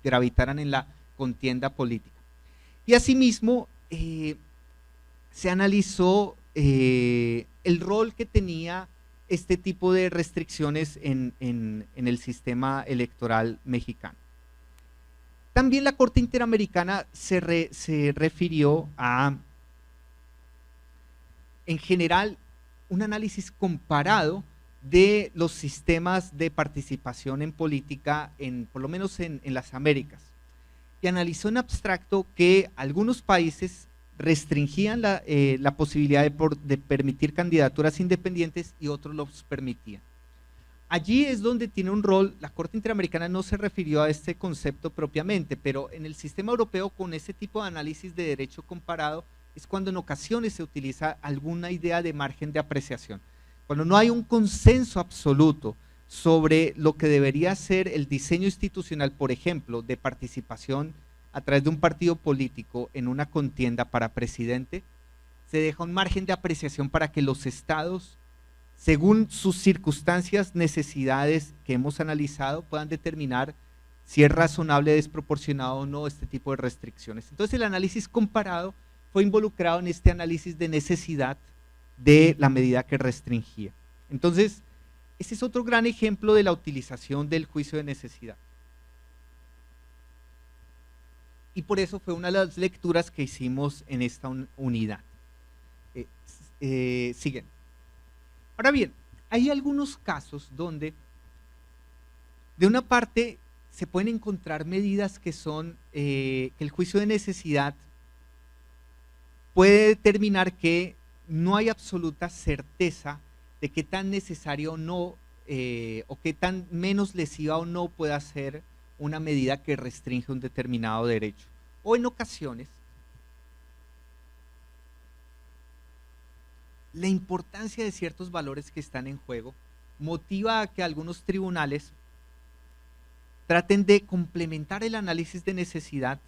Speaker 2: gravitaran en la contienda política. Y asimismo, se analizó el rol que tenía este tipo de restricciones en el sistema electoral mexicano. También la Corte Interamericana se refirió a, en general, un análisis comparado de los sistemas de participación en política, por lo menos en las Américas, y analizó en abstracto que algunos países restringían la posibilidad de permitir candidaturas independientes y otros los permitían. Allí es donde tiene un rol, la Corte Interamericana no se refirió a este concepto propiamente, pero en el sistema europeo con ese tipo de análisis de derecho comparado es cuando en ocasiones se utiliza alguna idea de margen de apreciación. Cuando no hay un consenso absoluto sobre lo que debería ser el diseño institucional, por ejemplo, de participación a través de un partido político en una contienda para presidente, se deja un margen de apreciación para que los estados, según sus circunstancias, necesidades que hemos analizado, puedan determinar si es razonable, desproporcionado o no este tipo de restricciones. Entonces el análisis comparado fue involucrado en este análisis de necesidad de la medida que restringía. Entonces, ese es otro gran ejemplo de la utilización del juicio de necesidad. Y por eso fue una de las lecturas que hicimos en esta unidad. Siguen. Ahora bien, hay algunos casos donde de una parte se pueden encontrar medidas que son que el juicio de necesidad puede determinar que no hay absoluta certeza de qué tan necesario o no, o qué tan menos lesiva o no pueda ser una medida que restringe un determinado derecho. O en ocasiones, la importancia de ciertos valores que están en juego motiva a que algunos tribunales traten de complementar el análisis de necesidad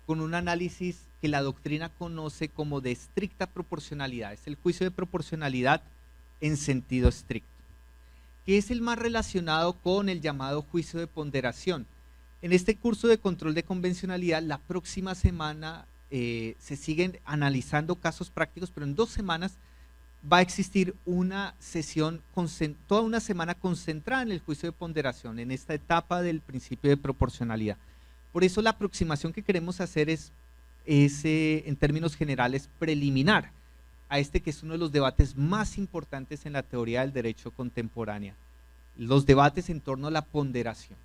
Speaker 2: con un análisis que la doctrina conoce como de estricta proporcionalidad. Es el juicio de proporcionalidad en sentido estricto, que es el más relacionado con el llamado juicio de ponderación. En este curso de control de convencionalidad, la próxima semana se siguen analizando casos prácticos, pero en 2 semanas va a existir una sesión, toda una semana concentrada en el juicio de ponderación, en esta etapa del principio de proporcionalidad. Por eso la aproximación que queremos hacer es en términos generales, preliminar a este que es uno de los debates más importantes en la teoría del derecho contemporánea, los debates en torno a la ponderación.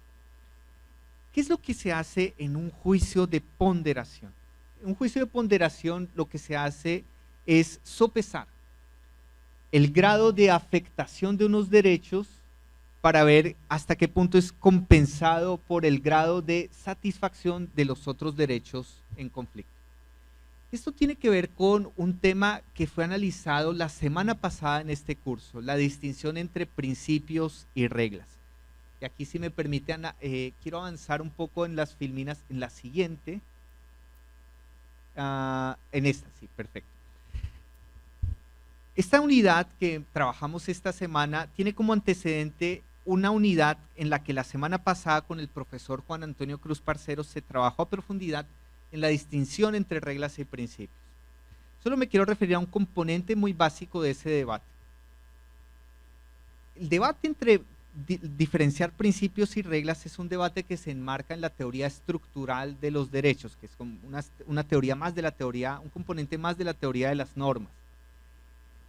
Speaker 2: ¿Qué es lo que se hace en un juicio de ponderación? En un juicio de ponderación lo que se hace es sopesar el grado de afectación de unos derechos para ver hasta qué punto es compensado por el grado de satisfacción de los otros derechos en conflicto. Esto tiene que ver con un tema que fue analizado la semana pasada en este curso, la distinción entre principios y reglas. Y aquí, si me permite, Ana, quiero avanzar un poco en las filminas, en la siguiente, en esta, sí, perfecto. Esta unidad que trabajamos esta semana tiene como antecedente una unidad en la que la semana pasada con el profesor Juan Antonio Cruz Parceros se trabajó a profundidad en la distinción entre reglas y principios. Solo me quiero referir a un componente muy básico de ese debate. El debate entre diferenciar principios y reglas es un debate que se enmarca en la teoría estructural de los derechos, que es como una teoría más de la teoría, un componente más de la teoría de las normas.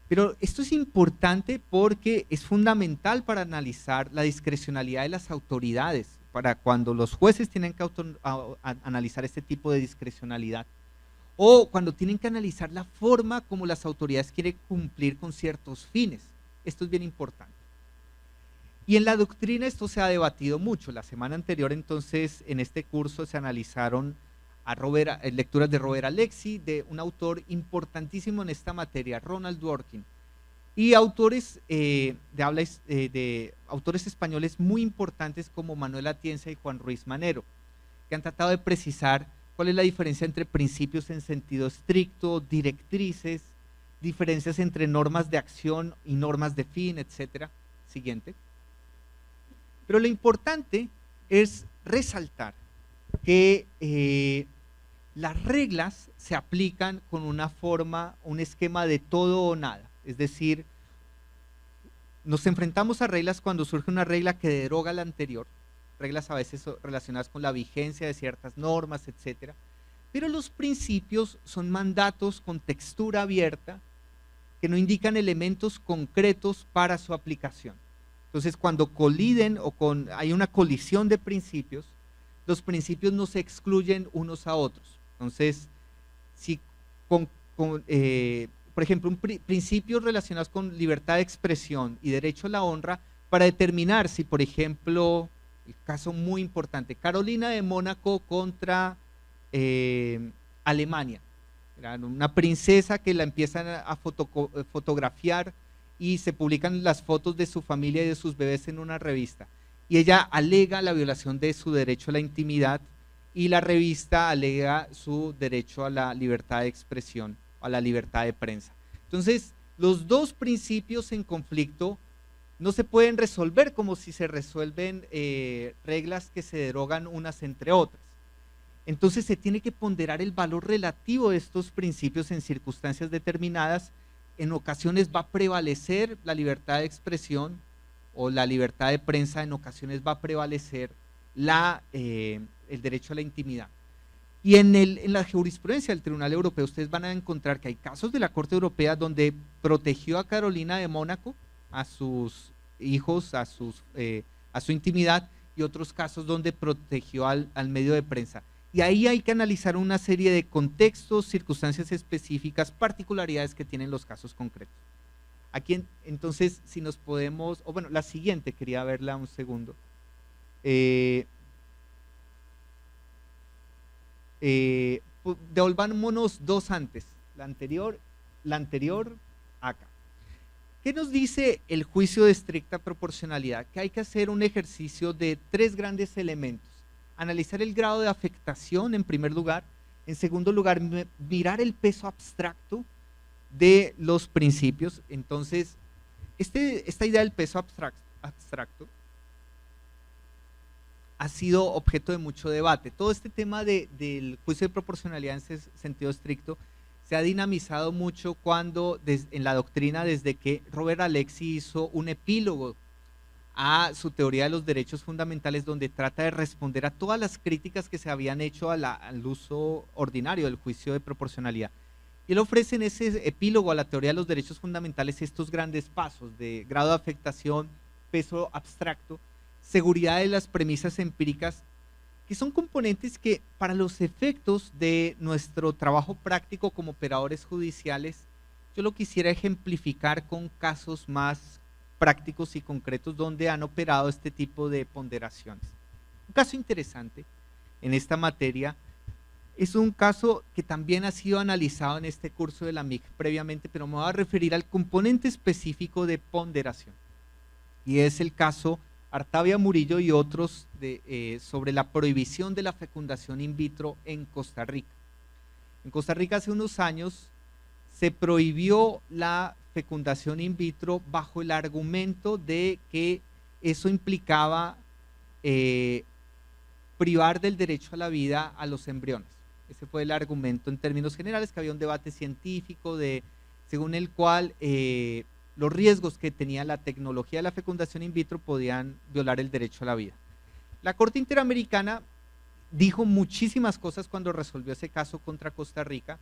Speaker 2: Pero esto es importante porque es fundamental para analizar la discrecionalidad de las autoridades, para cuando los jueces tienen que analizar este tipo de discrecionalidad, o cuando tienen que analizar la forma como las autoridades quieren cumplir con ciertos fines. Esto es bien importante. Y en la doctrina esto se ha debatido mucho. La semana anterior, entonces, en este curso se analizaron lecturas de Robert Alexy, de un autor importantísimo en esta materia, Ronald Dworkin, y autores autores españoles muy importantes como Manuel Atienza y Juan Ruiz Manero, que han tratado de precisar cuál es la diferencia entre principios en sentido estricto, directrices, diferencias entre normas de acción y normas de fin, etcétera. Siguiente. Pero lo importante es resaltar que las reglas se aplican con una forma, un esquema de todo o nada. Es decir, nos enfrentamos a reglas cuando surge una regla que deroga la anterior, reglas a veces relacionadas con la vigencia de ciertas normas, etcétera. Pero los principios son mandatos con textura abierta que no indican elementos concretos para su aplicación. Entonces, cuando coliden o hay una colisión de principios, los principios no se excluyen unos a otros. Entonces, si por ejemplo, principios relacionados con libertad de expresión y derecho a la honra para determinar si, por ejemplo, el caso muy importante, Carolina de Mónaco contra Alemania, era una princesa que la empiezan a fotografiar y se publican las fotos de su familia y de sus bebés en una revista, y ella alega la violación de su derecho a la intimidad y la revista alega su derecho a la libertad de expresión, a la libertad de prensa. Entonces, los dos principios en conflicto no se pueden resolver como si se resuelven reglas que se derogan unas entre otras. Entonces se tiene que ponderar el valor relativo de estos principios en circunstancias determinadas. En ocasiones va a prevalecer la libertad de expresión o la libertad de prensa, en ocasiones va a prevalecer el derecho a la intimidad. Y en la jurisprudencia del Tribunal Europeo ustedes van a encontrar que hay casos de la Corte Europea donde protegió a Carolina de Mónaco, a sus hijos, a su intimidad, y otros casos donde protegió al medio de prensa. Y ahí hay que analizar una serie de contextos, circunstancias específicas, particularidades que tienen los casos concretos. Aquí entonces, si nos podemos, o bueno, la siguiente, quería verla un segundo. Devolvámonos dos antes, la anterior acá. ¿Qué nos dice el juicio de estricta proporcionalidad? Que hay que hacer un ejercicio de tres grandes elementos. Analizar el grado de afectación en primer lugar. En segundo lugar, mirar el peso abstracto de los principios. Entonces, esta idea del peso abstracto ha sido objeto de mucho debate. Todo este tema del juicio de proporcionalidad en sentido estricto se ha dinamizado mucho en la doctrina desde que Robert Alexy hizo un epílogo a su teoría de los derechos fundamentales, donde trata de responder a todas las críticas que se habían hecho al uso ordinario del juicio de proporcionalidad. Y él ofrece en ese epílogo a la teoría de los derechos fundamentales estos grandes pasos de grado de afectación, peso abstracto, seguridad de las premisas empíricas, que son componentes que para los efectos de nuestro trabajo práctico como operadores judiciales, yo lo quisiera ejemplificar con casos más prácticos y concretos donde han operado este tipo de ponderaciones. Un caso interesante en esta materia es un caso que también ha sido analizado en este curso de la MIC previamente, pero me voy a referir al componente específico de ponderación, y es el caso Artavia Murillo y otros sobre la prohibición de la fecundación in vitro en Costa Rica. En Costa Rica hace unos años se prohibió la fecundación in vitro bajo el argumento de que eso implicaba privar del derecho a la vida a los embriones. Ese fue el argumento en términos generales, que había un debate científico según el cual los riesgos que tenía la tecnología de la fecundación in vitro podían violar el derecho a la vida. La Corte Interamericana dijo muchísimas cosas cuando resolvió ese caso contra Costa Rica,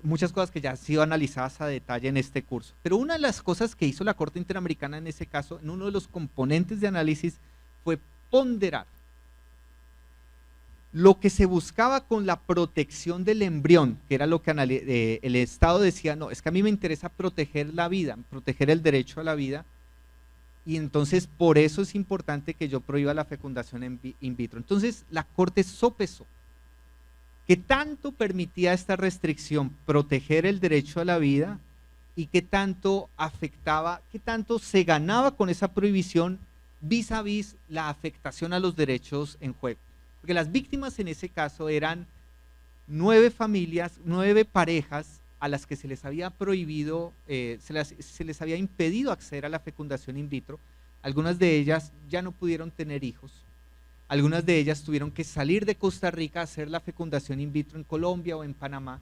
Speaker 2: muchas cosas que ya han sido analizadas a detalle en este curso. Pero una de las cosas que hizo la Corte Interamericana en ese caso, en uno de los componentes de análisis, fue ponderar lo que se buscaba con la protección del embrión, que era lo que el Estado decía, no, es que a mí me interesa proteger la vida, proteger el derecho a la vida, y entonces por eso es importante que yo prohíba la fecundación in vitro. Entonces la Corte sopesó qué tanto permitía esta restricción proteger el derecho a la vida y qué tanto afectaba, qué tanto se ganaba con esa prohibición vis a vis la afectación a los derechos en juego. Porque las víctimas en ese caso eran 9 familias, 9 parejas a las que se les había prohibido, se les había impedido acceder a la fecundación in vitro. Algunas de ellas ya no pudieron tener hijos. Algunas de ellas tuvieron que salir de Costa Rica a hacer la fecundación in vitro en Colombia o en Panamá.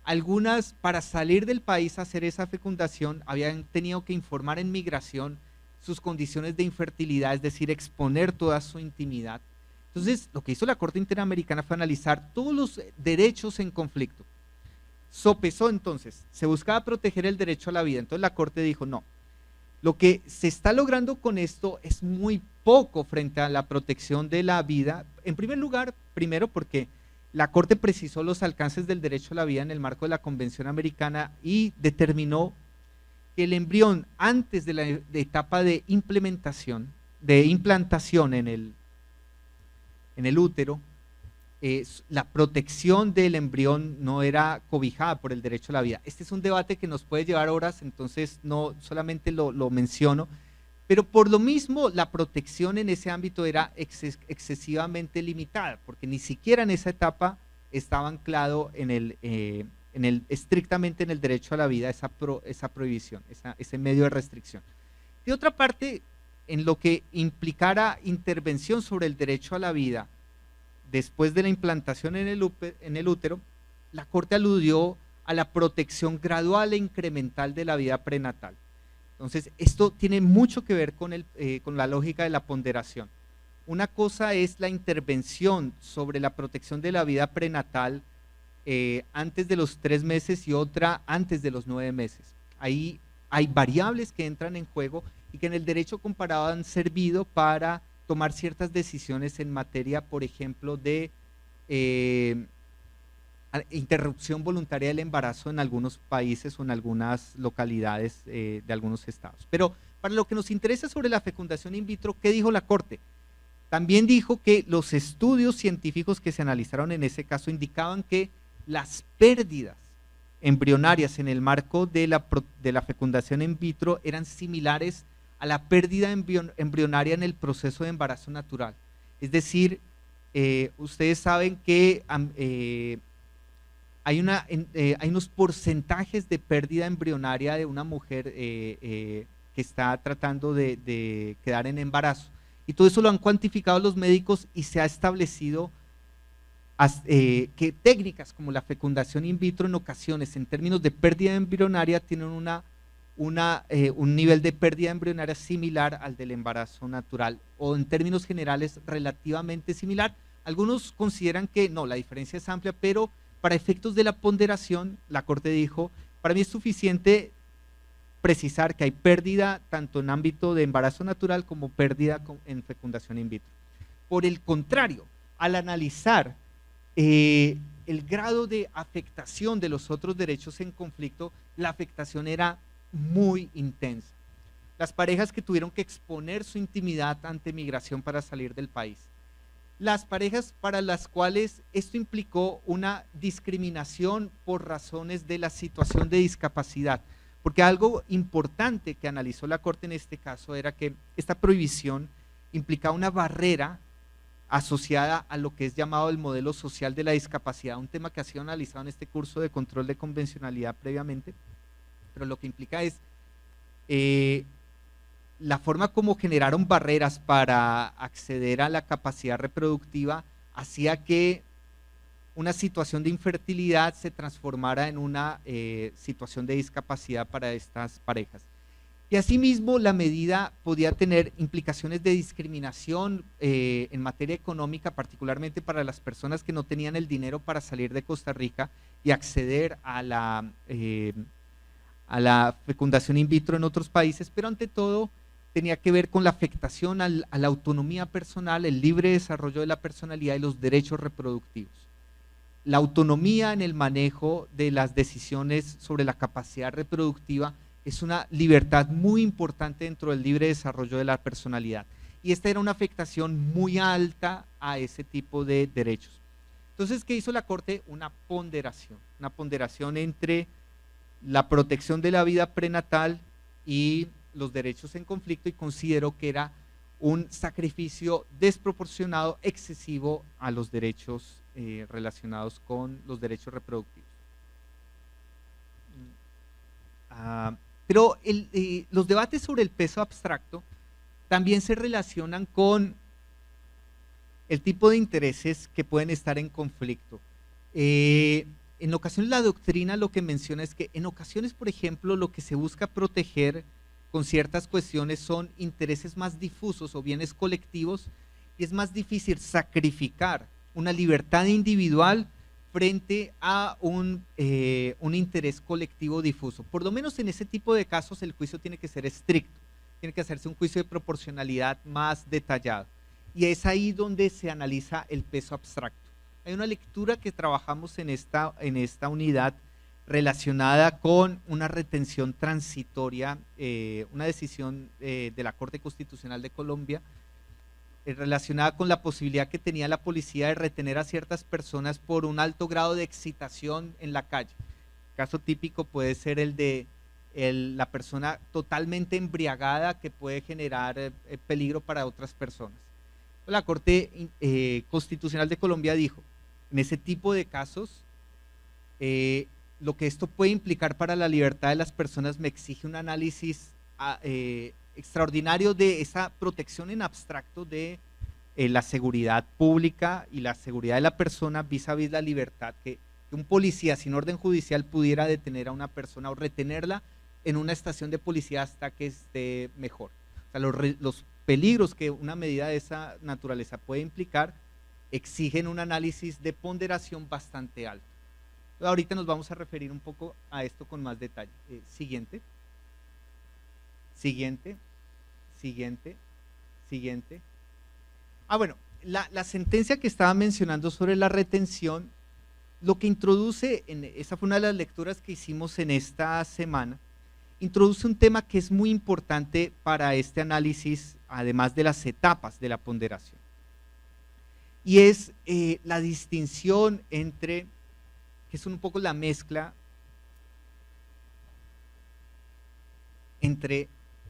Speaker 2: Algunas, para salir del país a hacer esa fecundación, habían tenido que informar en migración sus condiciones de infertilidad, es decir, exponer toda su intimidad. Entonces, lo que hizo la Corte Interamericana fue analizar todos los derechos en conflicto. Sopesó entonces, se buscaba proteger el derecho a la vida. Entonces la Corte dijo, no, lo que se está logrando con esto es muy poco frente a la protección de la vida. En primer lugar, primero porque la Corte precisó los alcances del derecho a la vida en el marco de la Convención Americana y determinó que el embrión antes de la etapa de implantación en el útero, la protección del embrión no era cobijada por el derecho a la vida. Este es un debate que nos puede llevar horas, entonces no solamente lo menciono, pero por lo mismo la protección en ese ámbito era excesivamente limitada, porque ni siquiera en esa etapa estaba anclado estrictamente en el derecho a la vida esa prohibición, ese medio de restricción. De otra parte, en lo que implicara intervención sobre el derecho a la vida después de la implantación en el útero, la Corte aludió a la protección gradual e incremental de la vida prenatal. Entonces, esto tiene mucho que ver con la lógica de la ponderación. Una cosa es la intervención sobre la protección de la vida prenatal antes de los 3 meses y otra antes de los 9 meses. Ahí hay variables que entran en juego y que en el derecho comparado han servido para tomar ciertas decisiones en materia, por ejemplo, de interrupción voluntaria del embarazo en algunos países o en algunas localidades de algunos estados. Pero para lo que nos interesa sobre la fecundación in vitro, ¿qué dijo la Corte? También dijo que los estudios científicos que se analizaron en ese caso indicaban que las pérdidas embrionarias en el marco de la fecundación in vitro eran similares a la pérdida embrionaria en el proceso de embarazo natural. Es decir, ustedes saben que hay unos porcentajes de pérdida embrionaria de una mujer que está tratando de quedar en embarazo. Y todo eso lo han cuantificado los médicos y se ha establecido que técnicas como la fecundación in vitro en ocasiones, en términos de pérdida embrionaria, tienen un nivel de pérdida embrionaria similar al del embarazo natural, o en términos generales relativamente similar. Algunos consideran que no, la diferencia es amplia, pero para efectos de la ponderación, la Corte dijo, para mí es suficiente precisar que hay pérdida tanto en ámbito de embarazo natural como pérdida en fecundación in vitro. Por el contrario, al analizar el grado de afectación de los otros derechos en conflicto, la afectación era muy intensa. Las parejas que tuvieron que exponer su intimidad ante migración para salir del país. Las parejas para las cuales esto implicó una discriminación por razones de la situación de discapacidad. Porque algo importante que analizó la Corte en este caso era que esta prohibición implicaba una barrera asociada a lo que es llamado el modelo social de la discapacidad, un tema que ha sido analizado en este curso de control de convencionalidad previamente, pero lo que implica es la forma como generaron barreras para acceder a la capacidad reproductiva hacía que una situación de infertilidad se transformara en una situación de discapacidad para estas parejas. Y asimismo, la medida podía tener implicaciones de discriminación en materia económica, particularmente para las personas que no tenían el dinero para salir de Costa Rica y acceder a la fecundación in vitro en otros países, pero ante todo tenía que ver con la afectación a la autonomía personal, el libre desarrollo de la personalidad y los derechos reproductivos. La autonomía en el manejo de las decisiones sobre la capacidad reproductiva es una libertad muy importante dentro del libre desarrollo de la personalidad. Y esta era una afectación muy alta a ese tipo de derechos. Entonces, ¿qué hizo la Corte? Una ponderación entre la protección de la vida prenatal y los derechos en conflicto, y consideró que era un sacrificio desproporcionado, excesivo a los derechos relacionados con los derechos reproductivos. Pero los debates sobre el peso abstracto también se relacionan con el tipo de intereses que pueden estar en conflicto. En ocasiones la doctrina lo que menciona es que en ocasiones, por ejemplo, lo que se busca proteger con ciertas cuestiones son intereses más difusos o bienes colectivos, y es más difícil sacrificar una libertad individual frente a un interés colectivo difuso. Por lo menos en ese tipo de casos el juicio tiene que ser estricto, tiene que hacerse un juicio de proporcionalidad más detallado, y es ahí donde se analiza el peso abstracto. Hay una lectura que trabajamos en esta unidad relacionada con una retención transitoria, una decisión de la Corte Constitucional de Colombia, relacionada con la posibilidad que tenía la policía de retener a ciertas personas por un alto grado de excitación en la calle. Caso típico puede ser el de la persona totalmente embriagada que puede generar peligro para otras personas. La Corte Constitucional de Colombia dijo, en ese tipo de casos, lo que esto puede implicar para la libertad de las personas me exige un análisis extraordinario de esa protección en abstracto de la seguridad pública y la seguridad de la persona vis a vis la libertad, que un policía sin orden judicial pudiera detener a una persona o retenerla en una estación de policía hasta que esté mejor. O sea, los peligros que una medida de esa naturaleza puede implicar exigen un análisis de ponderación bastante alto. Ahorita nos vamos a referir un poco a esto con más detalle. Siguiente. Siguiente. Siguiente. Siguiente. Bueno, la sentencia que estaba mencionando sobre la retención, lo que introduce, esa fue una de las lecturas que hicimos en esta semana, introduce un tema que es muy importante para este análisis, además de las etapas de la ponderación. Y es la distinción entre, que es un poco la mezcla entre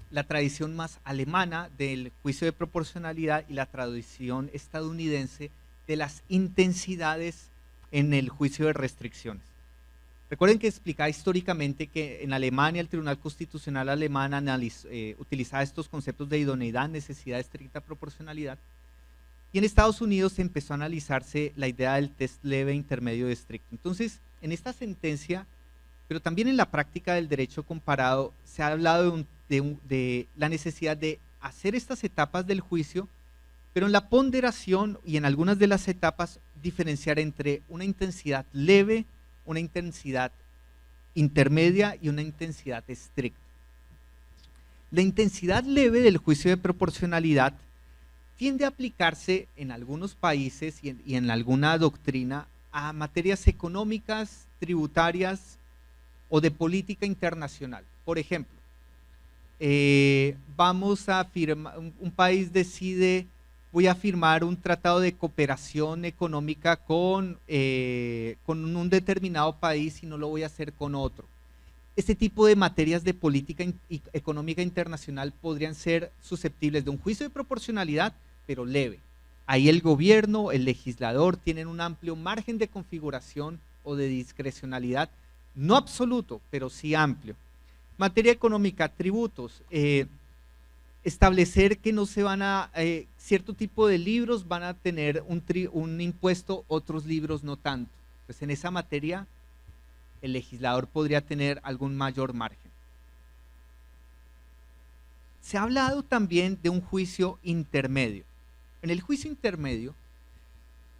Speaker 2: la tradición más alemana del juicio de proporcionalidad y la tradición estadounidense de las intensidades en el juicio de restricciones. Recuerden que explicaba históricamente que en Alemania el Tribunal Constitucional alemán utilizaba estos conceptos de idoneidad, necesidad, estricta proporcionalidad, y en Estados Unidos empezó a analizarse la idea del test leve, intermedio y estricto. Entonces, en esta sentencia, pero también en la práctica del derecho comparado, se ha hablado de la necesidad de hacer estas etapas del juicio, pero en la ponderación y en algunas de las etapas diferenciar entre una intensidad leve, una intensidad intermedia y una intensidad estricta. La intensidad leve del juicio de proporcionalidad tiende a aplicarse en algunos países y en alguna doctrina a materias económicas, tributarias o de política internacional. Por ejemplo, vamos a firmar, un país decide, voy a firmar un tratado de cooperación económica con un determinado país y no lo voy a hacer con otro. Este tipo de materias de política económica internacional podrían ser susceptibles de un juicio de proporcionalidad, pero leve. Ahí el gobierno, el legislador tienen un amplio margen de configuración o de discrecionalidad, no absoluto, pero sí amplio. Materia económica, tributos, establecer que no se van a, cierto tipo de libros van a tener un impuesto, otros libros no tanto. Pues en esa materia el legislador podría tener algún mayor margen. Se ha hablado también de un juicio intermedio. En el juicio intermedio,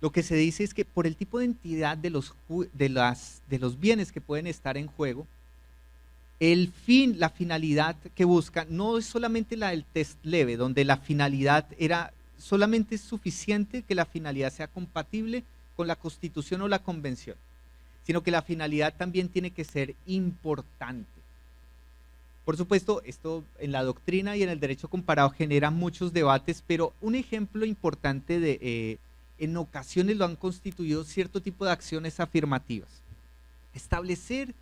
Speaker 2: lo que se dice es que por el tipo de entidad de los bienes que pueden estar en juego, el fin, la finalidad que busca no es solamente la del test leve, donde la finalidad era solamente suficiente que la finalidad sea compatible con la Constitución o la Convención, sino que la finalidad también tiene que ser importante. Por supuesto, esto en la doctrina y en el derecho comparado genera muchos debates, pero un ejemplo importante en ocasiones lo han constituido cierto tipo de acciones afirmativas. Establecer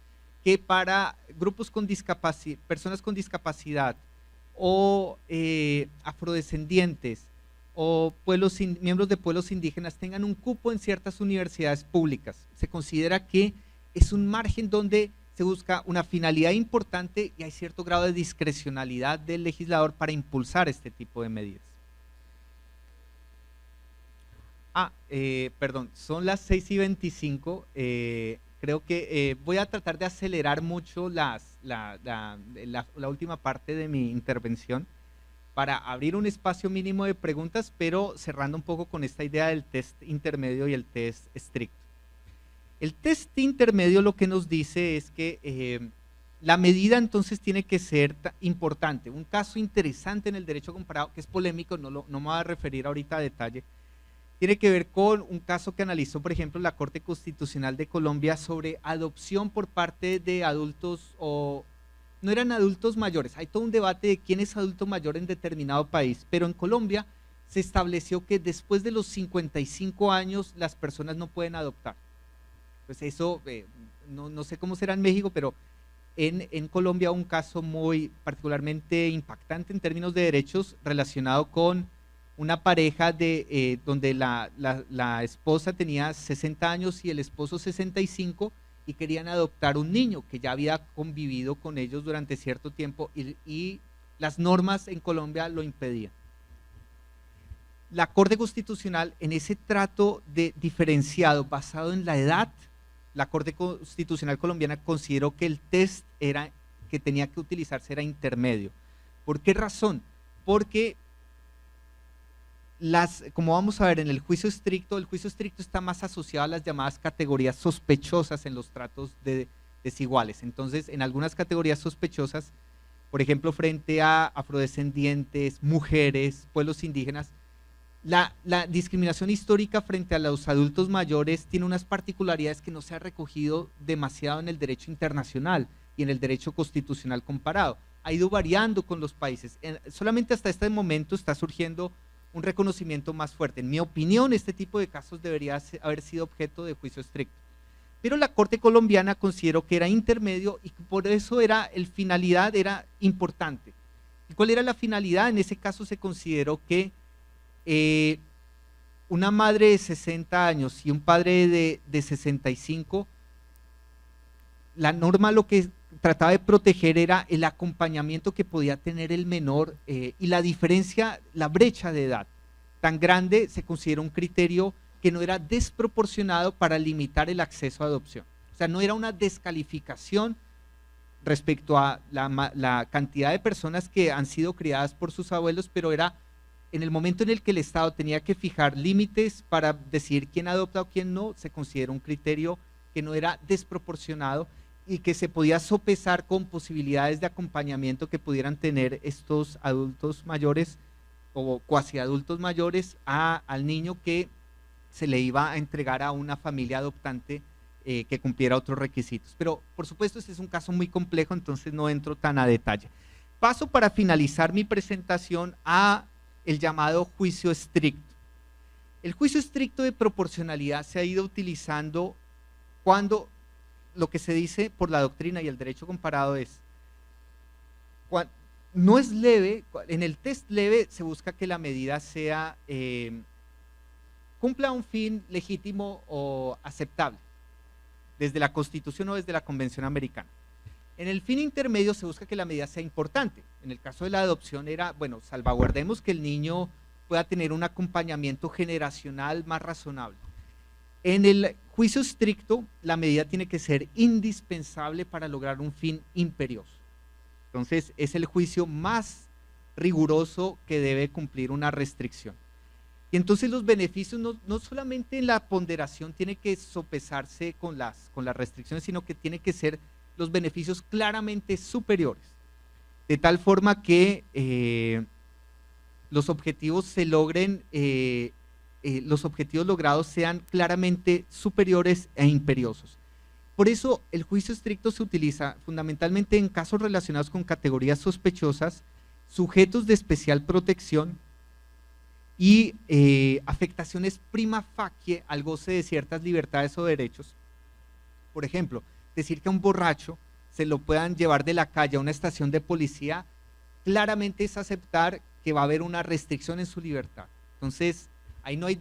Speaker 2: que para grupos con discapacidad, personas con discapacidad o afrodescendientes o miembros de pueblos indígenas tengan un cupo en ciertas universidades públicas. Se considera que es un margen donde se busca una finalidad importante y hay cierto grado de discrecionalidad del legislador para impulsar este tipo de medidas. Perdón, son las 6:25. Creo que voy a tratar de acelerar mucho la última parte de mi intervención para abrir un espacio mínimo de preguntas, pero cerrando un poco con esta idea del test intermedio y el test estricto. El test intermedio lo que nos dice es que la medida entonces tiene que ser importante. Un caso interesante en el derecho comparado, que es polémico, no me voy a referir ahorita a detalle, tiene que ver con un caso que analizó, por ejemplo, la Corte Constitucional de Colombia sobre adopción por parte de adultos, o no eran adultos mayores. Hay todo un debate de quién es adulto mayor en determinado país, pero en Colombia se estableció que después de los 55 años las personas no pueden adoptar. Pues eso, no sé cómo será en México, pero en Colombia un caso muy particularmente impactante en términos de derechos relacionado con una pareja donde la esposa tenía 60 años y el esposo 65 y querían adoptar un niño que ya había convivido con ellos durante cierto tiempo y las normas en Colombia lo impedían. La Corte Constitucional, en ese trato diferenciado basado en la edad, la Corte Constitucional colombiana consideró que el test que tenía que utilizarse era intermedio. ¿Por qué razón? Porque como vamos a ver en el juicio estricto está más asociado a las llamadas categorías sospechosas en los tratos desiguales. Entonces, en algunas categorías sospechosas, por ejemplo, frente a afrodescendientes, mujeres, pueblos indígenas, la discriminación histórica frente a los adultos mayores tiene unas particularidades que no se ha recogido demasiado en el derecho internacional y en el derecho constitucional comparado. Ha ido variando con los países. Solamente hasta este momento está surgiendo un reconocimiento más fuerte. En mi opinión, este tipo de casos debería haber sido objeto de juicio estricto. Pero la Corte colombiana consideró que era intermedio y por eso finalidad era importante. ¿Y cuál era la finalidad? En ese caso se consideró que una madre de 60 años y un padre de 65, la norma lo que trataba de proteger era el acompañamiento que podía tener el menor y la diferencia, la brecha de edad tan grande se considera un criterio que no era desproporcionado para limitar el acceso a adopción. O sea, no era una descalificación respecto a la cantidad de personas que han sido criadas por sus abuelos, pero era en el momento en el que el Estado tenía que fijar límites para decidir quién adopta o quién no, se considera un criterio que no era desproporcionado y que se podía sopesar con posibilidades de acompañamiento que pudieran tener estos adultos mayores o cuasi adultos mayores al niño que se le iba a entregar a una familia adoptante que cumpliera otros requisitos. Pero por supuesto este es un caso muy complejo, entonces no entro tan a detalle. Paso para finalizar mi presentación a el llamado juicio estricto. El juicio estricto de proporcionalidad se ha ido utilizando cuando lo que se dice por la doctrina y el derecho comparado es, no es leve, en el test leve se busca que la medida sea, cumpla un fin legítimo o aceptable, desde la Constitución o desde la Convención Americana. En el fin intermedio se busca que la medida sea importante. En el caso de la adopción era, bueno, salvaguardemos que el niño pueda tener un acompañamiento generacional más razonable. En el juicio estricto, la medida tiene que ser indispensable para lograr un fin imperioso. Entonces, es el juicio más riguroso que debe cumplir una restricción. Y entonces los beneficios, no solamente en la ponderación tiene que sopesarse con las restricciones, sino que tiene que ser los beneficios claramente superiores, de tal forma que los objetivos se logren, los objetivos logrados sean claramente superiores e imperiosos. Por eso el juicio estricto se utiliza fundamentalmente en casos relacionados con categorías sospechosas, sujetos de especial protección y afectaciones prima facie al goce de ciertas libertades o derechos. Por ejemplo, decir que a un borracho se lo puedan llevar de la calle a una estación de policía, claramente es aceptar que va a haber una restricción en su libertad. Entonces, ahí no hay,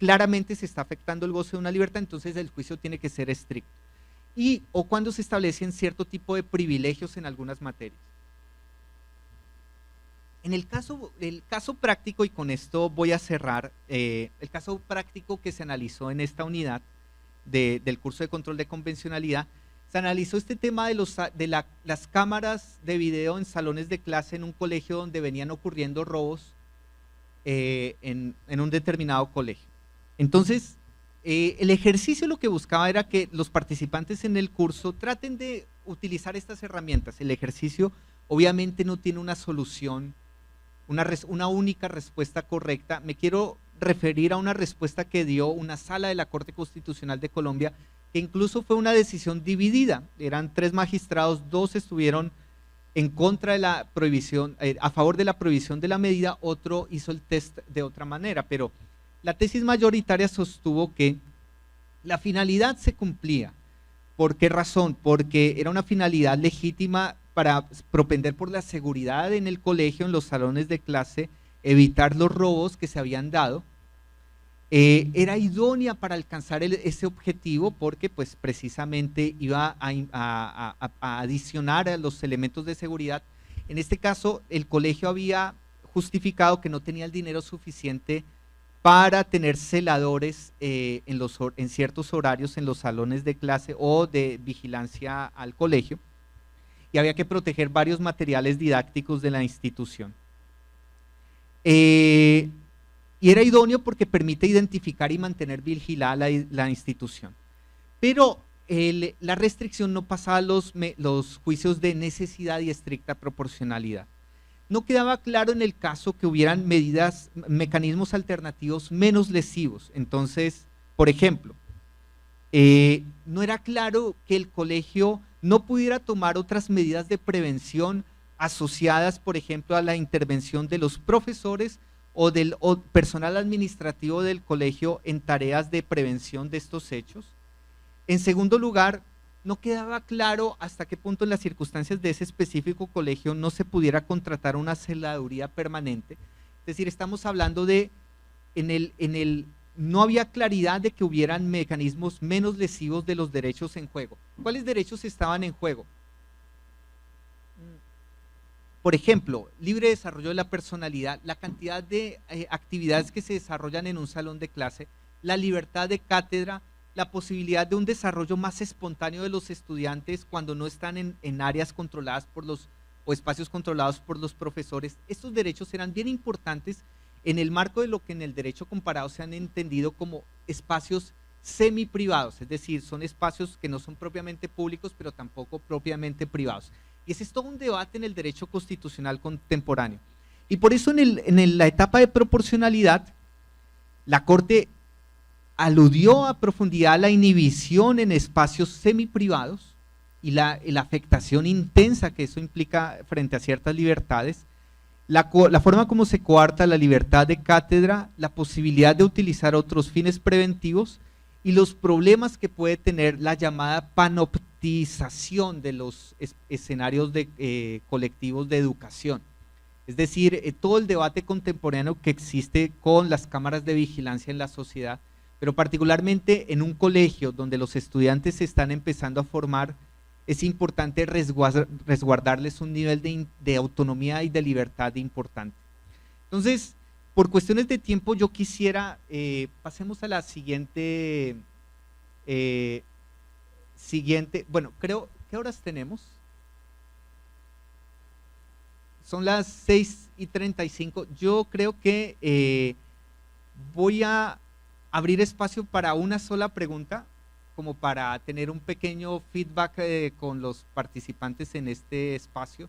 Speaker 2: claramente se está afectando el goce de una libertad, entonces el juicio tiene que ser estricto. O cuando se establecen cierto tipo de privilegios en algunas materias. En el caso práctico, y con esto voy a cerrar, el caso práctico que se analizó en esta unidad del curso de control de convencionalidad, se analizó este tema de las cámaras de video en salones de clase en un colegio donde venían ocurriendo robos en un determinado colegio. Entonces, el ejercicio lo que buscaba era que los participantes en el curso traten de utilizar estas herramientas. El ejercicio obviamente no tiene una solución una única respuesta correcta. Me quiero referir a una respuesta que dio una sala de la Corte Constitucional de Colombia, que incluso fue una decisión dividida. Eran 3 magistrados, 2 estuvieron en contra de la prohibición, a favor de la prohibición de la medida, otro hizo el test de otra manera, pero la tesis mayoritaria sostuvo que la finalidad se cumplía. ¿Por qué razón? Porque era una finalidad legítima para propender por la seguridad en el colegio, en los salones de clase, evitar los robos que se habían dado. Era idónea para alcanzar ese objetivo porque pues precisamente iba a adicionar a los elementos de seguridad. En este caso, el colegio había justificado que no tenía el dinero suficiente para tener celadores en ciertos horarios en los salones de clase o de vigilancia al colegio, y había que proteger varios materiales didácticos de la institución. Y era idóneo porque permite identificar y mantener vigilada la institución. Pero la restricción no pasaba los juicios de necesidad y estricta proporcionalidad. No quedaba claro en el caso que hubieran mecanismos alternativos menos lesivos. Entonces, por ejemplo, no era claro que el colegio no pudiera tomar otras medidas de prevención asociadas, por ejemplo, a la intervención de los profesores o del personal administrativo del colegio en tareas de prevención de estos hechos. En segundo lugar, no quedaba claro hasta qué punto en las circunstancias de ese específico colegio no se pudiera contratar una celaduría permanente. Es decir, estamos hablando de, no había claridad de que hubieran mecanismos menos lesivos de los derechos en juego. ¿Cuáles derechos estaban en juego? Por ejemplo, libre desarrollo de la personalidad, la cantidad de actividades que se desarrollan en un salón de clase, la libertad de cátedra, la posibilidad de un desarrollo más espontáneo de los estudiantes cuando no están en áreas controladas o espacios controlados por los profesores. Estos derechos eran bien importantes en el marco de lo que en el derecho comparado se han entendido como espacios semi-privados, es decir, son espacios que no son propiamente públicos, pero tampoco propiamente privados. Y ese es todo un debate en el derecho constitucional contemporáneo. Y por eso en la etapa de proporcionalidad, la Corte aludió a profundidad a la inhibición en espacios semiprivados y la afectación intensa que eso implica frente a ciertas libertades, la forma como se coarta la libertad de cátedra, la posibilidad de utilizar otros fines preventivos y los problemas que puede tener la llamada panoptización de los escenarios colectivos de educación. Es decir, todo el debate contemporáneo que existe con las cámaras de vigilancia en la sociedad, pero particularmente en un colegio donde los estudiantes se están empezando a formar, es importante resguardarles un nivel de autonomía y de libertad importante. Entonces, por cuestiones de tiempo, yo quisiera, pasemos a la siguiente, bueno, creo, ¿qué horas tenemos? Son las 6:35. Yo creo que voy a abrir espacio para una sola pregunta, como para tener un pequeño feedback con los participantes en este espacio.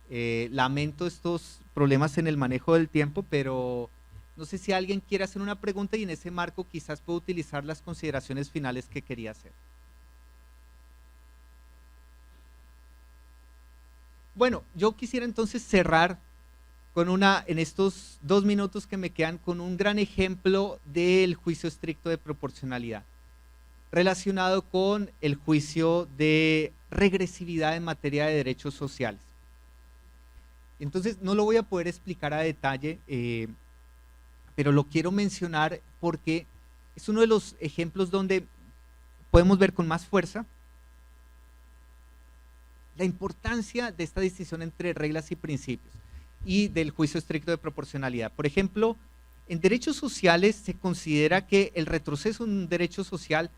Speaker 2: Lamento estos problemas en el manejo del tiempo, pero no sé si alguien quiere hacer una pregunta y en ese marco quizás puedo utilizar las consideraciones finales que quería hacer. Bueno, yo quisiera entonces cerrar con en estos 2 minutos que me quedan, con un gran ejemplo del juicio estricto de proporcionalidad, relacionado con el juicio de regresividad en materia de derechos sociales. Entonces, no lo voy a poder explicar a detalle, pero lo quiero mencionar porque es uno de los ejemplos donde podemos ver con más fuerza la importancia de esta distinción entre reglas y principios y del juicio estricto de proporcionalidad. Por ejemplo, en derechos sociales se considera que el retroceso en un derecho social,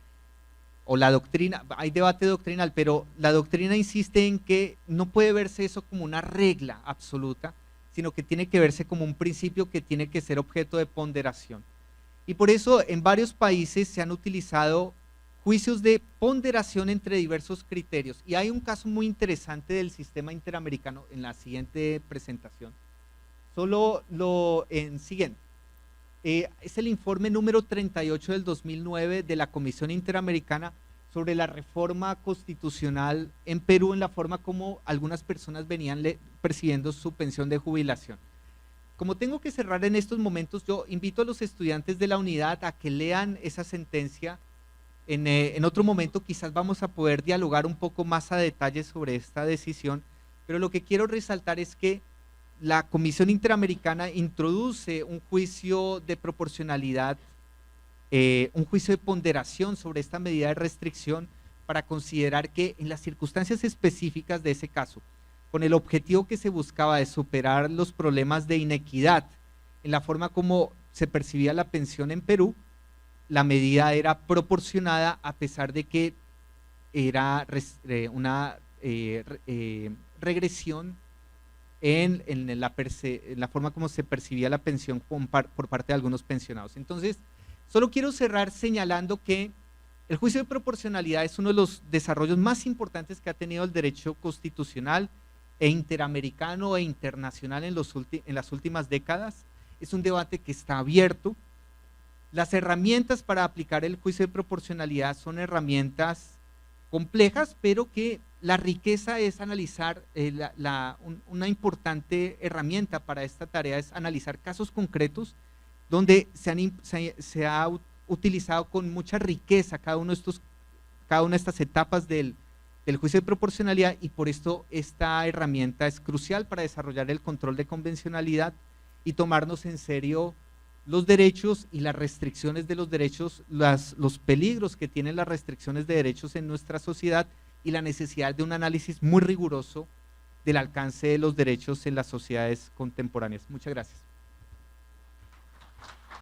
Speaker 2: o la doctrina, hay debate doctrinal, pero la doctrina insiste en que no puede verse eso como una regla absoluta, sino que tiene que verse como un principio que tiene que ser objeto de ponderación. Y por eso en varios países se han utilizado juicios de ponderación entre diversos criterios. Y hay un caso muy interesante del sistema interamericano en la siguiente presentación. solo lo en siguiente. Es el informe número 38 del 2009 de la Comisión Interamericana sobre la reforma constitucional en Perú, en la forma como algunas personas venían percibiendo su pensión de jubilación. Como tengo que cerrar en estos momentos, yo invito a los estudiantes de la unidad a que lean esa sentencia. En otro momento quizás vamos a poder dialogar un poco más a detalle sobre esta decisión, pero lo que quiero resaltar es que la Comisión Interamericana introduce un juicio de proporcionalidad, un juicio de ponderación sobre esta medida de restricción para considerar que en las circunstancias específicas de ese caso, con el objetivo que se buscaba de superar los problemas de inequidad en la forma como se percibía la pensión en Perú, la medida era proporcionada a pesar de que era una regresión en la forma como se percibía la pensión por parte de algunos pensionados. Entonces, solo quiero cerrar señalando que el juicio de proporcionalidad es uno de los desarrollos más importantes que ha tenido el derecho constitucional e interamericano e internacional en las últimas décadas. Es un debate que está abierto. Las herramientas para aplicar el juicio de proporcionalidad son herramientas complejas, pero que la riqueza es analizar, una importante herramienta para esta tarea es analizar casos concretos donde se ha utilizado con mucha riqueza cada una de estas etapas del juicio de proporcionalidad, y por esto esta herramienta es crucial para desarrollar el control de convencionalidad y tomarnos en serio los derechos y las restricciones de los derechos, los peligros que tienen las restricciones de derechos en nuestra sociedad y la necesidad de un análisis muy riguroso del alcance de los derechos en las sociedades contemporáneas. Muchas gracias.